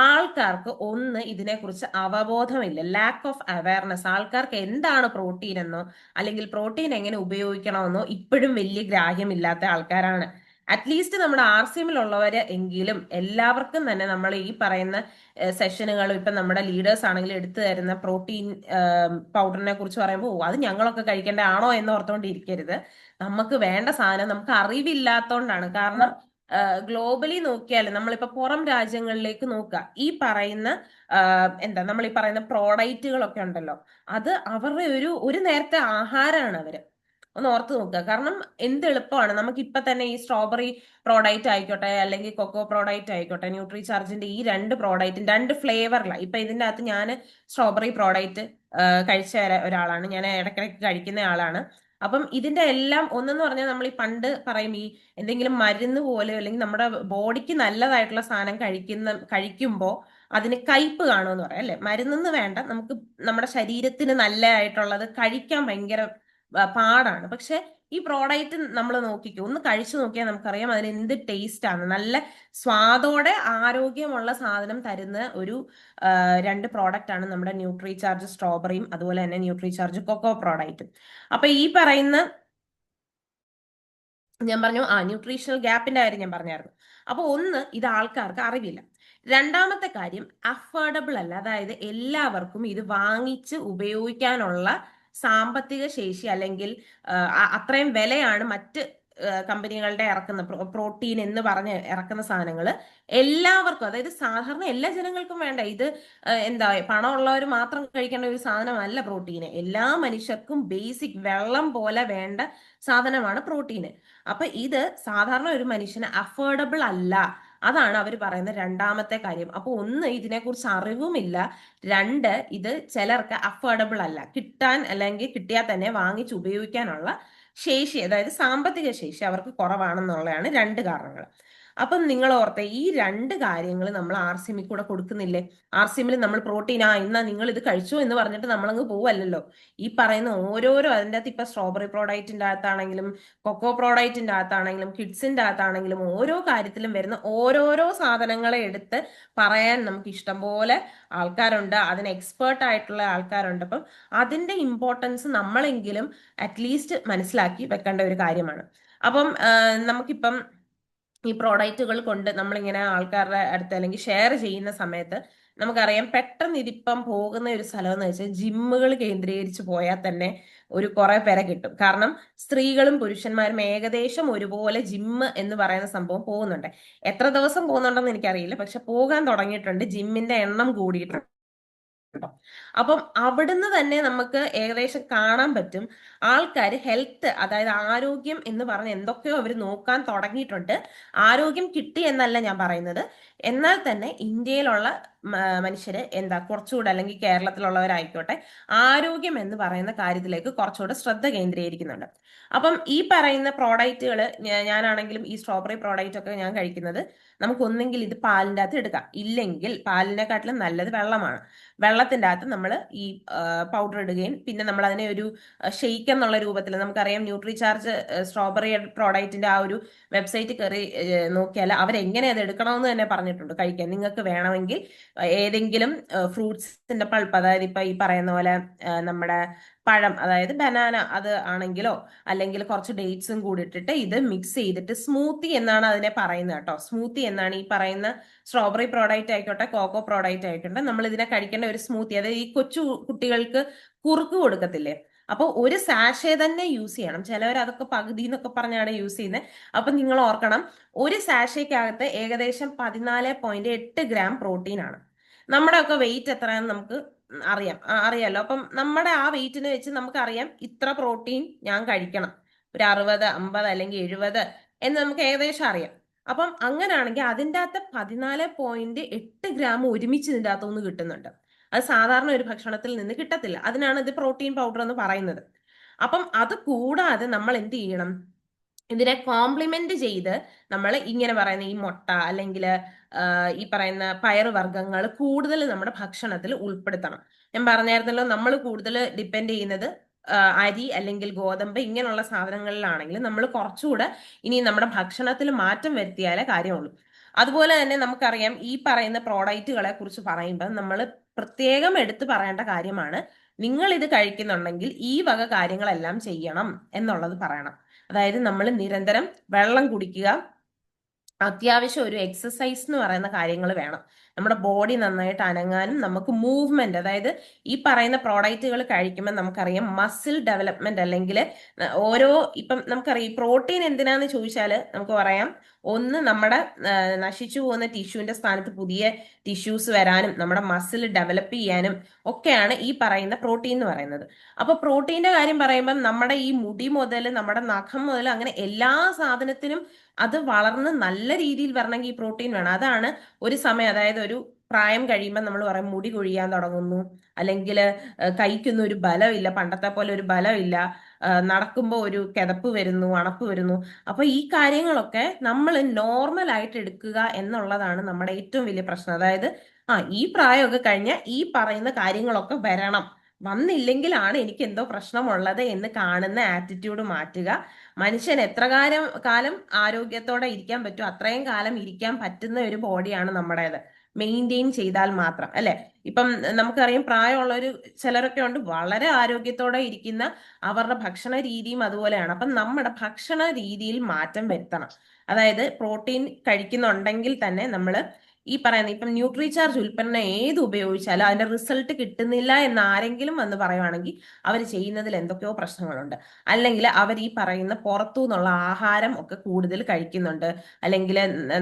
ആൾക്കാർക്ക് ഒന്ന് ഇതിനെക്കുറിച്ച് അവബോധമില്ല, ലാക്ക് ഓഫ് അവയർനെസ്. ആൾക്കാർക്ക് എന്താണ് പ്രോട്ടീൻ എന്നോ അല്ലെങ്കിൽ പ്രോട്ടീൻ എങ്ങനെ ഉപയോഗിക്കണമെന്നോ ഇപ്പോഴും വലിയ ഗ്രാഹ്യമില്ലാത്ത ആൾക്കാരാണ്. അറ്റ്ലീസ്റ്റ് നമ്മുടെ RCMലുള്ളവര് എങ്കിലും എല്ലാവർക്കും തന്നെ നമ്മൾ ഈ പറയുന്ന സെഷനുകളും ഇപ്പൊ നമ്മുടെ ലീഡേഴ്സ് ആണെങ്കിലും എടുത്തു തരുന്ന പ്രോട്ടീൻ പൗഡറിനെ കുറിച്ച് പറയുമ്പോൾ അത് ഞങ്ങളൊക്കെ കഴിക്കേണ്ട ആണോ എന്ന് ഓർത്തുകൊണ്ടിരിക്കരുത്. നമുക്ക് വേണ്ട സാധനം നമുക്ക് അറിവില്ലാത്തോണ്ടാണ്. കാരണം ഗ്ലോബലി നോക്കിയാൽ നമ്മളിപ്പോ പുറം രാജ്യങ്ങളിലേക്ക് നോക്കുക, ഈ പറയുന്ന എന്താ നമ്മൾ ഈ പറയുന്ന പ്രോഡക്റ്റുകളൊക്കെ ഉണ്ടല്ലോ, അത് അവരുടെ ഒരു നേരത്തെ ആഹാരമാണ് അവര്. ഒന്ന് ഓർത്ത് നോക്കുക. കാരണം എന്ത് എളുപ്പമാണ് നമുക്ക് ഇപ്പൊ തന്നെ ഈ സ്ട്രോബെറി പ്രോഡക്റ്റ് ആയിക്കോട്ടെ അല്ലെങ്കിൽ കൊക്കോ പ്രോഡക്റ്റ് ആയിക്കോട്ടെ, ന്യൂട്രി ചാർജിന്റെ ഈ രണ്ട് പ്രോഡക്റ്റും രണ്ട് ഫ്ലേവറിലാണ്. ഇപ്പൊ ഇതിന്റെ അകത്ത് ഞാൻ സ്ട്രോബെറി പ്രോഡക്റ്റ് കഴിച്ച ഒരാളാണ്, ഞാൻ ഇടയ്ക്കിടയ്ക്ക് കഴിക്കുന്ന ആളാണ്. അപ്പം ഇതിന്റെ എല്ലാം ഒന്നെന്ന് പറഞ്ഞാൽ നമ്മൾ ഈ പണ്ട് പറയും ഈ എന്തെങ്കിലും മരുന്ന് പോലെ അല്ലെങ്കിൽ നമ്മുടെ ബോഡിക്ക് നല്ലതായിട്ടുള്ള സാധനം കഴിക്കുമ്പോൾ അതിന് കയ്പ് കാണുമെന്ന് പറയാം അല്ലെ. മരുന്നെന്ന് വേണ്ട, നമുക്ക് നമ്മുടെ ശരീരത്തിന് നല്ലതായിട്ടുള്ളത് കഴിക്കാൻ ഭയങ്കര പാടാണ്. പക്ഷെ ഈ പ്രോഡക്റ്റ് നമ്മൾ നോക്കിക്കോ, ഒന്ന് കഴിച്ചു നോക്കിയാൽ നമുക്കറിയാം അതിന് എന്ത് ടേസ്റ്റ് ആണ്. നല്ല സ്വാദോടെ ആരോഗ്യമുള്ള സാധനം തരുന്ന ഒരു രണ്ട് പ്രോഡക്റ്റ് ആണ് നമ്മുടെ ന്യൂട്രി ചാർജ് സ്ട്രോബെറിയും അതുപോലെ തന്നെ ന്യൂട്രി ചാർജ് കൊക്കോ പ്രോഡക്റ്റും. അപ്പൊ ഈ പറയുന്ന ഞാൻ പറഞ്ഞു ന്യൂട്രീഷണൽ ഗ്യാപ്പിന്റെ കാര്യം ഞാൻ പറഞ്ഞായിരുന്നു. അപ്പൊ ഒന്ന്, ഇത് ആൾക്കാർക്ക് അറിവില്ല. രണ്ടാമത്തെ കാര്യം, അഫോർഡബിൾ അല്ല. അതായത് എല്ലാവർക്കും ഇത് വാങ്ങിച്ച് ഉപയോഗിക്കാനുള്ള സാമ്പത്തിക ശേഷി അല്ലെങ്കിൽ അത്രയും വിലയാണ് മറ്റ് കമ്പനികളുടെ ഇറക്കുന്ന പ്രോട്ടീൻ എന്ന് പറഞ്ഞ് ഇറക്കുന്ന സാധനങ്ങൾ എല്ലാവർക്കും, അതായത് സാധാരണ എല്ലാ ജനങ്ങൾക്കും വേണ്ട. ഇത് എന്താ പണമുള്ളവർ മാത്രം കഴിക്കേണ്ട ഒരു സാധനമല്ല പ്രോട്ടീന്. എല്ലാ മനുഷ്യർക്കും ബേസിക് വെള്ളം പോലെ വേണ്ട സാധനമാണ് പ്രോട്ടീന്. അപ്പൊ ഇത് സാധാരണ ഒരു മനുഷ്യന് അഫോർഡബിൾ അല്ല. അതാണ് അവർ പറയുന്ന രണ്ടാമത്തെ കാര്യം. അപ്പൊ ഒന്ന്, ഇതിനെക്കുറിച്ച് അറിവുമില്ല. രണ്ട്, ഇത് ചിലർക്ക് അഫോർഡബിൾ അല്ല, കിട്ടാൻ അല്ലെങ്കിൽ കിട്ടിയാൽ തന്നെ വാങ്ങിച്ച് ഉപയോഗിക്കാനുള്ള ശേഷി, അതായത് സാമ്പത്തിക ശേഷി അവർക്ക് കുറവാണെന്നുള്ളതാണ് രണ്ട് കാരണങ്ങൾ. അപ്പം നിങ്ങൾ ഓർത്തെ, ഈ രണ്ട് കാര്യങ്ങൾ നമ്മൾ RCMൽ കൂടെ കൊടുക്കുന്നില്ലേ? RCMൽ നമ്മൾ പ്രോട്ടീൻ ഇന്നാ നിങ്ങൾ ഇത് കഴിച്ചോ എന്ന് പറഞ്ഞിട്ട് നമ്മളങ്ങ് പോവല്ലോ. ഈ പറയുന്ന ഓരോരോ അതിൻ്റെ അകത്ത് ഇപ്പൊ സ്ട്രോബെറി പ്രോഡക്റ്റിന്റെ അകത്താണെങ്കിലും കൊക്കോ പ്രോഡക്റ്റിന്റെ അകത്താണെങ്കിലും കിഡ്സിന്റെ അകത്താണെങ്കിലും ഓരോ കാര്യത്തിലും വരുന്ന ഓരോരോ സാധനങ്ങളെ എടുത്ത് പറയാൻ നമുക്ക് ഇഷ്ടംപോലെ ആൾക്കാരുണ്ട്, അതിന് എക്സ്പേർട്ട് ആയിട്ടുള്ള ആൾക്കാരുണ്ട്. അപ്പം അതിന്റെ ഇമ്പോർട്ടൻസ് നമ്മളെങ്കിലും അറ്റ്ലീസ്റ്റ് മനസ്സിലാക്കി വെക്കേണ്ട ഒരു കാര്യമാണ്. അപ്പം നമുക്കിപ്പം ഈ പ്രോഡക്റ്റുകൾ കൊണ്ട് നമ്മളിങ്ങനെ ആൾക്കാരുടെ അടുത്ത് അല്ലെങ്കിൽ ഷെയർ ചെയ്യുന്ന സമയത്ത് നമുക്കറിയാം, പെട്ടെന്ന് ഇതിപ്പം പോകുന്ന ഒരു സ്ഥലം എന്ന് വെച്ചാൽ ജിമ്മുകൾ കേന്ദ്രീകരിച്ച് പോയാൽ തന്നെ ഒരു കുറെ പേരെ കിട്ടും. കാരണം സ്ത്രീകളും പുരുഷന്മാരും ഏകദേശം ഒരുപോലെ ജിമ്മ് എന്ന് പറയുന്ന സംഭവം പോകുന്നുണ്ട്. എത്ര ദിവസം പോകുന്നുണ്ടെന്ന് എനിക്കറിയില്ല, പക്ഷെ പോകാൻ തുടങ്ങിയിട്ടുണ്ട്. ജിമ്മിന്റെ എണ്ണം കൂടിയിട്ടുണ്ട്. അപ്പം അവിടുന്ന് തന്നെ നമുക്ക് ഏകദേശം കാണാൻ പറ്റും ആൾക്കാർ ഹെൽത്ത്, അതായത് ആരോഗ്യം എന്ന് പറഞ്ഞ് എന്തൊക്കെയോ അവർ നോക്കാൻ തുടങ്ങിയിട്ടുണ്ട്. ആരോഗ്യം കിട്ടി എന്നല്ല ഞാൻ പറയുന്നത്, എന്നാൽ തന്നെ ഇന്ത്യയിലുള്ള മനുഷ്യര് എന്താ കുറച്ചുകൂടെ, അല്ലെങ്കിൽ കേരളത്തിലുള്ളവരായിക്കോട്ടെ, ആരോഗ്യം എന്ന് പറയുന്ന കാര്യത്തിലേക്ക് കുറച്ചുകൂടെ ശ്രദ്ധ കേന്ദ്രീകരിക്കുന്നുണ്ട്. അപ്പം ഈ പറയുന്ന പ്രോഡക്റ്റുകൾ, ഞാനാണെങ്കിലും ഈ സ്ട്രോബെറി പ്രോഡക്റ്റ് ഒക്കെ ഞാൻ കഴിക്കുന്നത്, നമുക്കൊന്നെങ്കിൽ ഇത് പാലിൻ്റെ അകത്ത് എടുക്കാം, ഇല്ലെങ്കിൽ പാലിനെക്കാട്ടിലും നല്ലത് വെള്ളമാണ്. വെള്ളത്തിന്റെ അകത്ത് നമ്മൾ ഈ പൗഡർ ഇടുകയും പിന്നെ നമ്മൾ അതിനെ ഒരു ഷെയ്ക്ക് എന്നുള്ള രൂപത്തിൽ, നമുക്കറിയാം ന്യൂട്രി ചാർജ് സ്ട്രോബെറി പ്രോഡക്റ്റിന്റെ ആ ഒരു വെബ്സൈറ്റ് കയറി നോക്കിയാൽ അവരെങ്ങനെ അത് എടുക്കണമെന്ന് തന്നെ പറഞ്ഞിട്ടുണ്ട്. കഴിക്കാൻ നിങ്ങൾക്ക് വേണമെങ്കിൽ ഏതെങ്കിലും ഫ്രൂട്ട്സിന്റെ പൾപ്പ്, അതായത് ഇപ്പൊ ഈ പറയുന്ന പോലെ നമ്മുടെ പഴം, അതായത് ബനാന, അത് ആണെങ്കിലോ അല്ലെങ്കിൽ കുറച്ച് ഡേറ്റ്സും കൂടി ഇട്ടിട്ട് ഇത് മിക്സ് ചെയ്തിട്ട് സ്മൂത്തി എന്നാണ് അതിനെ പറയുന്നത് കേട്ടോ. സ്മൂത്തി എന്നാണ് ഈ പറയുന്ന സ്ട്രോബെറി പ്രോഡക്റ്റ് ആയിക്കോട്ടെ കൊക്കോ പ്രോഡക്റ്റ് ആയിക്കോട്ടെ നമ്മൾ ഇതിനെ കഴിക്കേണ്ട ഒരു സ്മൂത്തി. അതായത് ഈ കൊച്ചു കുട്ടികൾക്ക് കുറുക്ക് കൊടുക്കത്തില്ലേ, അപ്പോൾ ഒരു സാഷേ തന്നെ യൂസ് ചെയ്യണം. ചിലവർ അതൊക്കെ പകുതി എന്നൊക്കെ പറഞ്ഞാണ് യൂസ് ചെയ്യുന്നത്. അപ്പൊ നിങ്ങൾ ഓർക്കണം, ഒരു സാഷയ്ക്കകത്ത് ഏകദേശം 14.8 ഗ്രാം പ്രോട്ടീൻ ആണ്. നമ്മുടെ ഒക്കെ വെയിറ്റ് എത്രയാണെന്ന് നമുക്ക് അറിയാലോ. അപ്പം നമ്മുടെ ആ വെയിറ്റിന് വെച്ച് നമുക്കറിയാം ഇത്ര പ്രോട്ടീൻ ഞാൻ കഴിക്കണം, ഒരു 60, 50 അല്ലെങ്കിൽ 70 എന്ന് നമുക്ക് ഏകദേശം അറിയാം. അപ്പം അങ്ങനെയാണെങ്കിൽ അതിൻ്റെ അകത്ത് 14.8 ഗ്രാം ഒരുമിച്ച് ഇതിൻ്റെ അകത്തുനിന്ന് കിട്ടുന്നുണ്ട്. അത് സാധാരണ ഒരു ഭക്ഷണത്തിൽ നിന്ന് കിട്ടത്തില്ല. അതിനാണ് ഇത് പ്രോട്ടീൻ പൗഡർ എന്ന് പറയുന്നത്. അപ്പം അത് കൂടാതെ നമ്മൾ എന്ത് ചെയ്യണം, ഇതിനെ കോംപ്ലിമെന്റ് ചെയ്ത് നമ്മൾ ഇങ്ങനെ പറയുന്ന ഈ മുട്ട അല്ലെങ്കിൽ ഈ പറയുന്ന പയറുവർഗ്ഗങ്ങൾ കൂടുതൽ നമ്മുടെ ഭക്ഷണത്തിൽ ഉൾപ്പെടുത്തണം. ഞാൻ പറഞ്ഞായിരുന്നല്ലോ, നമ്മൾ കൂടുതൽ ഡിപ്പെൻഡ് ചെയ്യുന്നത് അരി അല്ലെങ്കിൽ ഗോതമ്പ് ഇങ്ങനെയുള്ള സാധനങ്ങളിലാണെങ്കിൽ നമ്മൾ കുറച്ചുകൂടെ ഇനി നമ്മുടെ ഭക്ഷണത്തിൽ മാറ്റം വരുത്തിയാലേ കാര്യമുള്ളൂ. അതുപോലെ തന്നെ നമുക്കറിയാം ഈ പറയുന്ന പ്രോഡക്റ്റുകളെ കുറിച്ച് പറയുമ്പോൾ നമ്മൾ പ്രത്യേകം എടുത്തു പറയേണ്ട കാര്യമാണ്, നിങ്ങൾ ഇത് കഴിക്കുന്നുണ്ടെങ്കിൽ ഈ വക കാര്യങ്ങളെല്ലാം ചെയ്യണം എന്നുള്ളത് പറയണം. അതായത് നമ്മൾ നിരന്തരം വെള്ളം കുടിക്കുക, അത്യാവശ്യം ഒരു എക്സസൈസ് എന്ന് പറയുന്ന കാര്യങ്ങൾ വേണം. നമ്മുടെ ബോഡി നന്നായിട്ട് അനങ്ങാനും നമുക്ക് മൂവ്മെന്റ്, അതായത് ഈ പറയുന്ന പ്രോഡക്റ്റുകൾ കഴിക്കുമ്പോൾ നമുക്കറിയാം മസിൽ ഡെവലപ്മെന്റ് അല്ലെങ്കിൽ ഓരോ ഇപ്പം നമുക്കറിയാം പ്രോട്ടീൻ എന്തിനാന്ന് ചോദിച്ചാൽ നമുക്ക് പറയാം, ഒന്ന് നമ്മുടെ നശിച്ചു പോകുന്ന ടിഷ്യൂവിന്റെ സ്ഥാനത്ത് പുതിയ ടിഷ്യൂസ് വരാനും നമ്മുടെ മസിൽ ഡെവലപ്പ് ചെയ്യാനും ഒക്കെയാണ് ഈ പറയുന്ന പ്രോട്ടീൻ എന്ന് പറയുന്നത്. അപ്പൊ പ്രോട്ടീന്റെ കാര്യം പറയുമ്പോൾ നമ്മുടെ ഈ മുടി മുതൽ നമ്മുടെ നഖം മുതൽ അങ്ങനെ എല്ലാ സാധനത്തിനും അത് വളർന്ന് നല്ല രീതിയിൽ വരണമെങ്കിൽ ഈ പ്രോട്ടീൻ വേണം. അതാണ് ഒരു സമയം, അതായത് ഒരു പ്രായം കഴിയുമ്പോൾ നമ്മൾ പറയും മുടി കൊഴിയാൻ തുടങ്ങുന്നു, അല്ലെങ്കിൽ കൈക്കൊന്നും ഒരു ബലമില്ല, പണ്ടത്തെ പോലെ ഒരു ബലമില്ല, നടക്കുമ്പോൾ ഒരു കിതപ്പ് വരുന്നു, അണപ്പ് വരുന്നു. അപ്പൊ ഈ കാര്യങ്ങളൊക്കെ നമ്മൾ നോർമൽ ആയിട്ട് എടുക്കുക എന്നുള്ളതാണ് നമ്മുടെ ഏറ്റവും വലിയ പ്രശ്നം. അതായത് ഈ പ്രായമൊക്കെ കഴിഞ്ഞാൽ ഈ പറയുന്ന കാര്യങ്ങളൊക്കെ വരണം, വന്നില്ലെങ്കിലാണ് എനിക്ക് എന്തോ പ്രശ്നമുള്ളത് എന്ന് കാണുന്ന ആറ്റിറ്റ്യൂഡ് മാറ്റുക. മനുഷ്യൻ എത്ര കാലം ആരോഗ്യത്തോടെ ഇരിക്കാൻ പറ്റും അത്രയും കാലം ഇരിക്കാൻ പറ്റുന്ന ഒരു ബോഡിയാണ് നമ്മുടേത്, മെയിൻറ്റെയിൻ ചെയ്താൽ മാത്രം, അല്ലെ? ഇപ്പം നമുക്കറിയാം പ്രായമുള്ളൊരു ചിലരൊക്കെ ഉണ്ട് വളരെ ആരോഗ്യത്തോടെ ഇരിക്കുന്ന, അവരുടെ ഭക്ഷണ രീതിയും അതുപോലെയാണ്. അപ്പം നമ്മുടെ ഭക്ഷണ രീതിയിൽ മാറ്റം വരുത്തണം. അതായത് പ്രോട്ടീൻ കഴിക്കുന്നുണ്ടെങ്കിൽ തന്നെ നമ്മൾ ഈ പറയുന്ന ഇപ്പം ന്യൂട്രിചാർജ് ഉൽപ്പന്നം ഏത് ഉപയോഗിച്ചാലും അതിന്റെ റിസൾട്ട് കിട്ടുന്നില്ല എന്ന് ആരെങ്കിലും വന്ന് പറയുവാണെങ്കിൽ അവർ ചെയ്യുന്നതിൽ എന്തൊക്കെയോ പ്രശ്നങ്ങളുണ്ട്. അല്ലെങ്കിൽ അവർ ഈ പറയുന്ന പുറത്തു നിന്നുള്ള ആഹാരം ഒക്കെ കൂടുതൽ കഴിക്കുന്നുണ്ട്, അല്ലെങ്കിൽ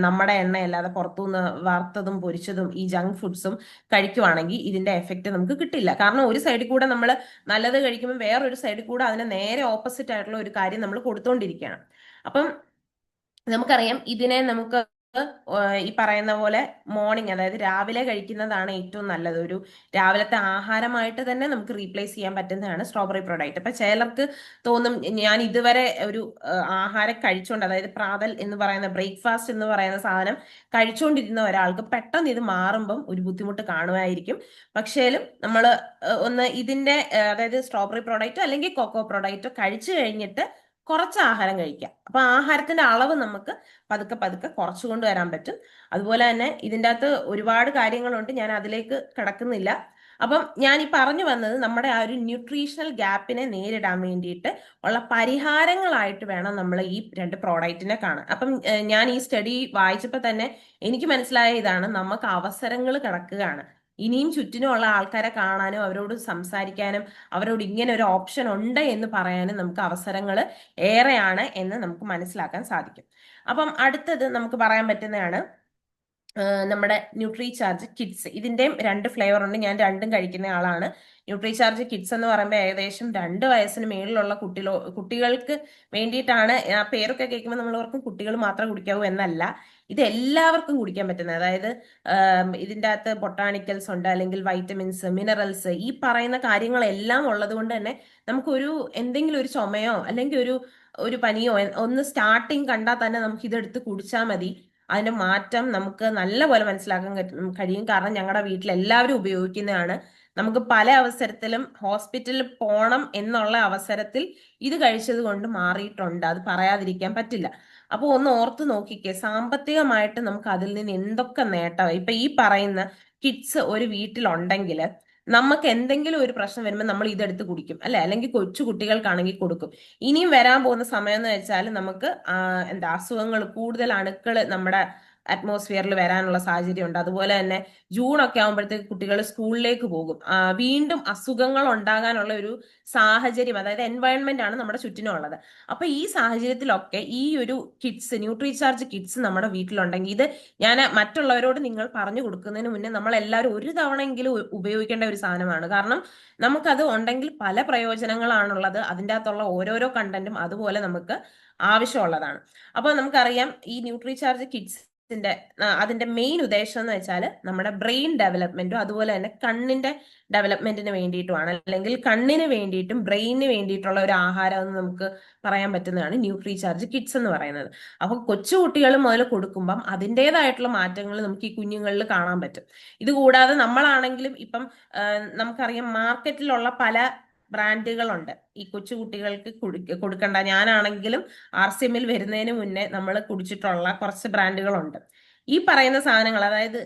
നമ്മുടെ എണ്ണയല്ലാതെ പുറത്തുനിന്ന് വറുത്തതും പൊരിച്ചതും ഈ ജങ്ക് ഫുഡ്സും കഴിക്കുവാണെങ്കിൽ ഇതിന്റെ എഫക്റ്റ് നമുക്ക് കിട്ടില്ല. കാരണം ഒരു സൈഡിൽ കൂടെ നമ്മൾ നല്ലത് കഴിക്കുമ്പോൾ വേറൊരു സൈഡിൽ കൂടെ അതിന് നേരെ ഓപ്പോസിറ്റ് ആയിട്ടുള്ള ഒരു കാര്യം നമ്മൾ കൊടുത്തുകൊണ്ടിരിക്കുകയാണ്. അപ്പം നമുക്കറിയാം ഇതിനെ നമുക്ക് ഈ പറയുന്ന പോലെ മോർണിംഗ്, അതായത് രാവിലെ കഴിക്കുന്നതാണ് ഏറ്റവും നല്ലത്. ഒരു രാവിലത്തെ ആഹാരമായിട്ട് തന്നെ നമുക്ക് റീപ്ലേസ് ചെയ്യാൻ പറ്റുന്നതാണ് സ്ട്രോബെറി പ്രോഡക്റ്റ്. അപ്പൊ ചിലർക്ക് തോന്നും ഞാൻ ഇതുവരെ ഒരു ആഹാരം കഴിച്ചുകൊണ്ട്, അതായത് പ്രാതൽ എന്ന് പറയുന്ന ബ്രേക്ക്ഫാസ്റ്റ് എന്ന് പറയുന്ന സാധനം കഴിച്ചുകൊണ്ടിരുന്ന ഒരാൾക്ക് പെട്ടെന്ന് ഇത് മാറുമ്പം ഒരു ബുദ്ധിമുട്ട് കാണുമായിരിക്കും. പക്ഷേലും നമ്മൾ ഒന്ന് ഇതിന്റെ അതായത് സ്ട്രോബെറി പ്രോഡക്റ്റോ അല്ലെങ്കിൽ കൊക്കോ പ്രോഡക്റ്റോ കഴിച്ചു കഴിഞ്ഞിട്ട് കുറച്ച് ആഹാരം കഴിക്കാം. അപ്പൊ ആഹാരത്തിന്റെ അളവ് നമുക്ക് പതുക്കെ പതുക്കെ കുറച്ചു കൊണ്ടുവരാൻ പറ്റും. അതുപോലെ തന്നെ ഇതിൻ്റെ അകത്ത് ഒരുപാട് കാര്യങ്ങളുണ്ട്, ഞാൻ അതിലേക്ക് കിടക്കുന്നില്ല. അപ്പം ഞാൻ ഈ പറഞ്ഞു വന്നത് നമ്മുടെ ആ ഒരു ന്യൂട്രീഷണൽ ഗ്യാപ്പിനെ നേരിടാൻ വേണ്ടിയിട്ട് ഉള്ള പരിഹാരങ്ങളായിട്ട് വേണം നമ്മൾ ഈ രണ്ട് പ്രോഡക്റ്റിനെ കാണാൻ. അപ്പം ഞാൻ ഈ സ്റ്റഡി വായിച്ചപ്പോൾ തന്നെ എനിക്ക് മനസ്സിലായ ഇതാണ്, നമുക്ക് അവസരങ്ങൾ കിടക്കുകയാണ്. ഇനിയും ചുറ്റിനുമുള്ള ആൾക്കാരെ കാണാനും അവരോട് സംസാരിക്കാനും അവരോട് ഇങ്ങനെ ഒരു ഓപ്ഷൻ ഉണ്ട് എന്ന് പറയാനും നമുക്ക് അവസരങ്ങൾ ഏറെയാണ് എന്ന് നമുക്ക് മനസ്സിലാക്കാൻ സാധിക്കും. അപ്പം അടുത്തത് നമുക്ക് പറയാൻ പറ്റുന്നതാണ് നമ്മുടെ ന്യൂട്രിചാർജ് കിഡ്സ്. ഇതിന്റെയും 2 ഫ്ലേവർ ഉണ്ട്, ഞാൻ രണ്ടും കഴിക്കുന്ന ആളാണ്. ന്യൂട്രിചാർജ് കിഡ്സ് എന്ന് പറയുമ്പോൾ ഏകദേശം 2 വയസ്സിന് മേളിലുള്ള കുട്ടികൾക്ക് വേണ്ടിയിട്ടാണ്. ആ പേരൊക്കെ കേൾക്കുമ്പോൾ നമ്മൾ ഓർക്കും കുട്ടികൾ മാത്രം കുടിക്കാവൂ എന്നല്ല, ഇത് എല്ലാവർക്കും കുടിക്കാൻ പറ്റുന്നത്. അതായത് ഇതിൻ്റെ അകത്ത് ബൊട്ടാണിക്കൽസ് ഉണ്ട്, അല്ലെങ്കിൽ വൈറ്റമിൻസ്, മിനറൽസ്, ഈ പറയുന്ന കാര്യങ്ങളെല്ലാം ഉള്ളത് കൊണ്ട് തന്നെ നമുക്കൊരു എന്തെങ്കിലും ഒരു ചുമയോ അല്ലെങ്കിൽ ഒരു പനിയോ ഒന്ന് സ്റ്റാർട്ടിങ് കണ്ടാൽ തന്നെ നമുക്ക് ഇതെടുത്ത് കുടിച്ചാൽ മതി. അതിന്റെ മാറ്റം നമുക്ക് നല്ലപോലെ മനസ്സിലാക്കാൻ കഴിയും. കാരണം ഞങ്ങളുടെ വീട്ടിൽ എല്ലാവരും ഉപയോഗിക്കുന്നതാണ്. നമുക്ക് പല അവസരത്തിലും ഹോസ്പിറ്റലിൽ പോണം എന്നുള്ള അവസരത്തിൽ ഇത് കഴിച്ചത് കൊണ്ട് മാറിയിട്ടുണ്ട്, അത് പറയാതിരിക്കാൻ പറ്റില്ല. അപ്പൊ ഒന്ന് ഓർത്ത് നോക്കിക്കേ, സാമ്പത്തികമായിട്ട് നമുക്ക് അതിൽ നിന്ന് എന്തൊക്കെ നേട്ടം. ഇപ്പൊ ഈ പറയുന്ന കിഡ്സ് ഒരു വീട്ടിലുണ്ടെങ്കിൽ നമുക്ക് എന്തെങ്കിലും ഒരു പ്രശ്നം വരുമ്പോൾ നമ്മൾ ഇതെടുത്ത് കുടിക്കും, അല്ലെ? അല്ലെങ്കിൽ കൊച്ചു കുട്ടികൾക്കാണെങ്കിൽ കൊടുക്കും. ഇനിയും വരാൻ പോകുന്ന സമയം എന്ന് വെച്ചാൽ നമുക്ക് എന്താ അസുഖങ്ങൾ, കൂടുതൽ അണുക്കൾ നമ്മുടെ അറ്റ്മോസ്ഫിയറിൽ വരാനുള്ള സാഹചര്യമുണ്ട്. അതുപോലെ തന്നെ ജൂൺ ഒക്കെ ആകുമ്പോഴത്തേക്ക് കുട്ടികൾ സ്കൂളിലേക്ക് പോകും. വീണ്ടും അസുഖങ്ങൾ ഉണ്ടാകാനുള്ള ഒരു സാഹചര്യം, അതായത് എൻവയൺമെന്റ് ആണ് നമ്മുടെ ചുറ്റിനും ഉള്ളത്. അപ്പൊ ഈ സാഹചര്യത്തിലൊക്കെ ഈ ഒരു കിറ്റ്സ്, ന്യൂട്രീചാർജ് കിറ്റ്സ് നമ്മുടെ വീട്ടിലുണ്ടെങ്കിൽ, ഇത് ഞാൻ മറ്റുള്ളവരോട് നിങ്ങൾ പറഞ്ഞു കൊടുക്കുന്നതിന് മുന്നേ നമ്മൾ എല്ലാവരും ഒരു തവണയെങ്കിലും ഉപയോഗിക്കേണ്ട ഒരു സാധനമാണ്. കാരണം നമുക്കത് ഉണ്ടെങ്കിൽ പല പ്രയോജനങ്ങളാണുള്ളത്. അതിൻ്റെ അകത്തുള്ള ഓരോരോ കണ്ടന്റും അതുപോലെ നമുക്ക് ആവശ്യമുള്ളതാണ്. അപ്പോൾ നമുക്കറിയാം ഈ ന്യൂട്രീചാർജ് കിഡ്സിന്റെ അതിന്റെ മെയിൻ ഉദ്ദേശം എന്ന് വെച്ചാൽ നമ്മുടെ ബ്രെയിൻ ഡെവലപ്മെന്റും അതുപോലെ തന്നെ കണ്ണിന്റെ ഡെവലപ്മെന്റിന് വേണ്ടിയിട്ടുമാണ്, അല്ലെങ്കിൽ കണ്ണിന് വേണ്ടിയിട്ടും ബ്രെയിനിന് വേണ്ടിയിട്ടുള്ള ഒരു ആഹാരം എന്ന് നമുക്ക് പറയാൻ പറ്റുന്നതാണ് ന്യൂട്രീചാർജ് കിഡ്സ് എന്ന് പറയുന്നത്. അപ്പൊ കൊച്ചു കുട്ടികൾ മുതൽ കൊടുക്കുമ്പം അതിൻ്റെതായിട്ടുള്ള മാറ്റങ്ങൾ നമുക്ക് ഈ കുഞ്ഞുങ്ങളിൽ കാണാൻ പറ്റും. ഇത് കൂടാതെ നമ്മളാണെങ്കിലും ഇപ്പം നമുക്കറിയാം മാർക്കറ്റിലുള്ള പല ബ്രാൻഡുകളുണ്ട് ഈ കൊച്ചു കുട്ടികൾക്ക് കൊടുക്കേണ്ട. ഞാനാണെങ്കിലും RCMൽ വരുന്നതിന് മുന്നേ നമ്മൾ കുടിച്ചിട്ടുള്ള കുറച്ച് ബ്രാൻഡുകളുണ്ട്. ഈ പറയുന്ന സാധനങ്ങൾ, അതായത്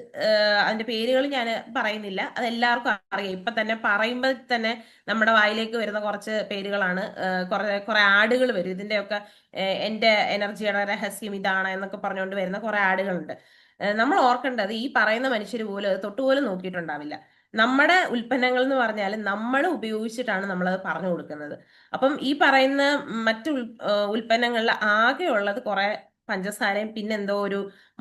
അതിന്റെ പേരുകൾ ഞാൻ പറയുന്നില്ല, അത് എല്ലാവർക്കും അറിയാം. ഇപ്പൊ തന്നെ പറയുമ്പോൾ തന്നെ നമ്മുടെ വായിലേക്ക് വരുന്ന കുറച്ച് പേരുകളാണ്. കുറെ ആടുകൾ വരും ഇതിന്റെയൊക്കെ. എന്റെ എനർജിയുടെ രഹസ്യം ഇതാണ് എന്നൊക്കെ പറഞ്ഞുകൊണ്ട് വരുന്ന കുറെ ആടുകളുണ്ട്. നമ്മൾ ഓർക്കേണ്ടത് ഈ പറയുന്ന മനുഷ്യർ പോലും അത് തൊട്ടുപോലും നോക്കിയിട്ടുണ്ടാവില്ല. നമ്മുടെ ഉൽപ്പന്നങ്ങൾ എന്ന് പറഞ്ഞാൽ നമ്മൾ ഉപയോഗിച്ചിട്ടാണ് നമ്മൾ അത് പറഞ്ഞു കൊടുക്കുന്നത്. അപ്പം ഈ പറയുന്ന മറ്റു ഉൽപ്പന്നങ്ങളിൽ ആകെ ഉള്ളത് കുറെ പഞ്ചസാരയും പിന്നെ എന്തോ ഒരു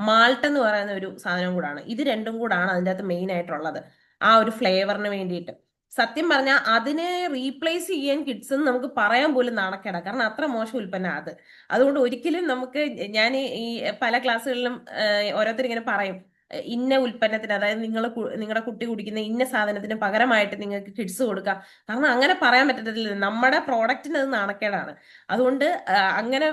മാൾട്ട് എന്ന് പറയുന്ന ഒരു സാധനം കൂടാണ്. ഇത് രണ്ടും കൂടാണ് അതിൻ്റെ അകത്ത് മെയിൻ ആയിട്ടുള്ളത്, ആ ഒരു ഫ്ലേവറിന് വേണ്ടിയിട്ട്. സത്യം പറഞ്ഞാൽ അതിനെ റീപ്ലേസ് ചെയ്യാൻ കിഡ്സ് എന്ന് നമുക്ക് പറയാൻ പോലും നാണക്കേടാ, കാരണം അത്ര മോശം ഉൽപ്പന്നം അത്. അതുകൊണ്ട് ഒരിക്കലും നമുക്ക്, ഞാൻ ഈ പല ക്ലാസ്സുകളിലും ഓരോരുത്തർ ഇങ്ങനെ പറയും, ഇന്ന ഉൽപ്പന്നത്തിന്, അതായത് നിങ്ങളുടെ കുട്ടി കുടിക്കുന്ന ഇന്ന സാധനത്തിന് പകരമായിട്ട് നിങ്ങൾക്ക് കിഡ്സ് കൊടുക്കാം. കാരണം അങ്ങനെ പറയാൻ പറ്റത്തില്ല, നമ്മുടെ പ്രോഡക്റ്റിന് അത് നാണക്കേടാണ്. അതുകൊണ്ട് അങ്ങനെ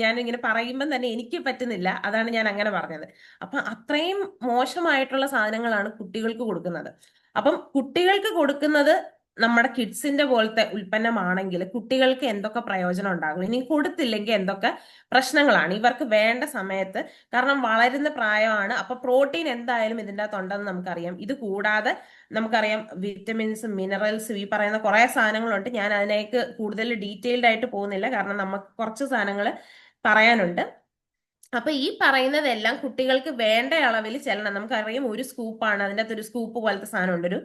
ഞാൻ ഇങ്ങനെ പറയുമ്പം തന്നെ എനിക്ക് പറ്റുന്നില്ല, അതാണ് ഞാൻ അങ്ങനെ പറഞ്ഞത്. അപ്പൊ അത്രയും മോശമായിട്ടുള്ള സാധനങ്ങളാണ് കുട്ടികൾക്ക് കൊടുക്കുന്നത്. അപ്പം കുട്ടികൾക്ക് കൊടുക്കുന്നത് നമ്മുടെ കിഡ്സിന്റെ പോലത്തെ ഉൽപ്പന്നമാണെങ്കിൽ കുട്ടികൾക്ക് എന്തൊക്കെ പ്രയോജനം ഉണ്ടാകും, ഇനി കൊടുത്തില്ലെങ്കിൽ എന്തൊക്കെ പ്രശ്നങ്ങളാണ് ഇവർക്ക് വേണ്ട സമയത്ത്. കാരണം വളരുന്ന പ്രായമാണ്, അപ്പൊ പ്രോട്ടീൻ എന്തായാലും ഇതിൻ്റെ അകത്ത് ഉണ്ടെന്ന് നമുക്കറിയാം. ഇത് കൂടാതെ നമുക്കറിയാം വിറ്റമിൻസും മിനറൽസും ഈ പറയുന്ന കുറെ സാധനങ്ങളുണ്ട്. ഞാൻ അതിലേക്ക് കൂടുതൽ ഡീറ്റെയിൽഡ് ആയിട്ട് പോകുന്നില്ല, കാരണം നമുക്ക് കുറച്ച് സാധനങ്ങൾ പറയാനുണ്ട്. അപ്പൊ ഈ പറയുന്നതെല്ലാം കുട്ടികൾക്ക് വേണ്ട അളവിൽ ചെല്ലണം. നമുക്കറിയാം ഒരു സ്കൂപ്പാണ്, അതിൻ്റെ അകത്ത് ഒരു സ്കൂപ്പ് പോലത്തെ സാധനം ഉണ്ട്, ഒരു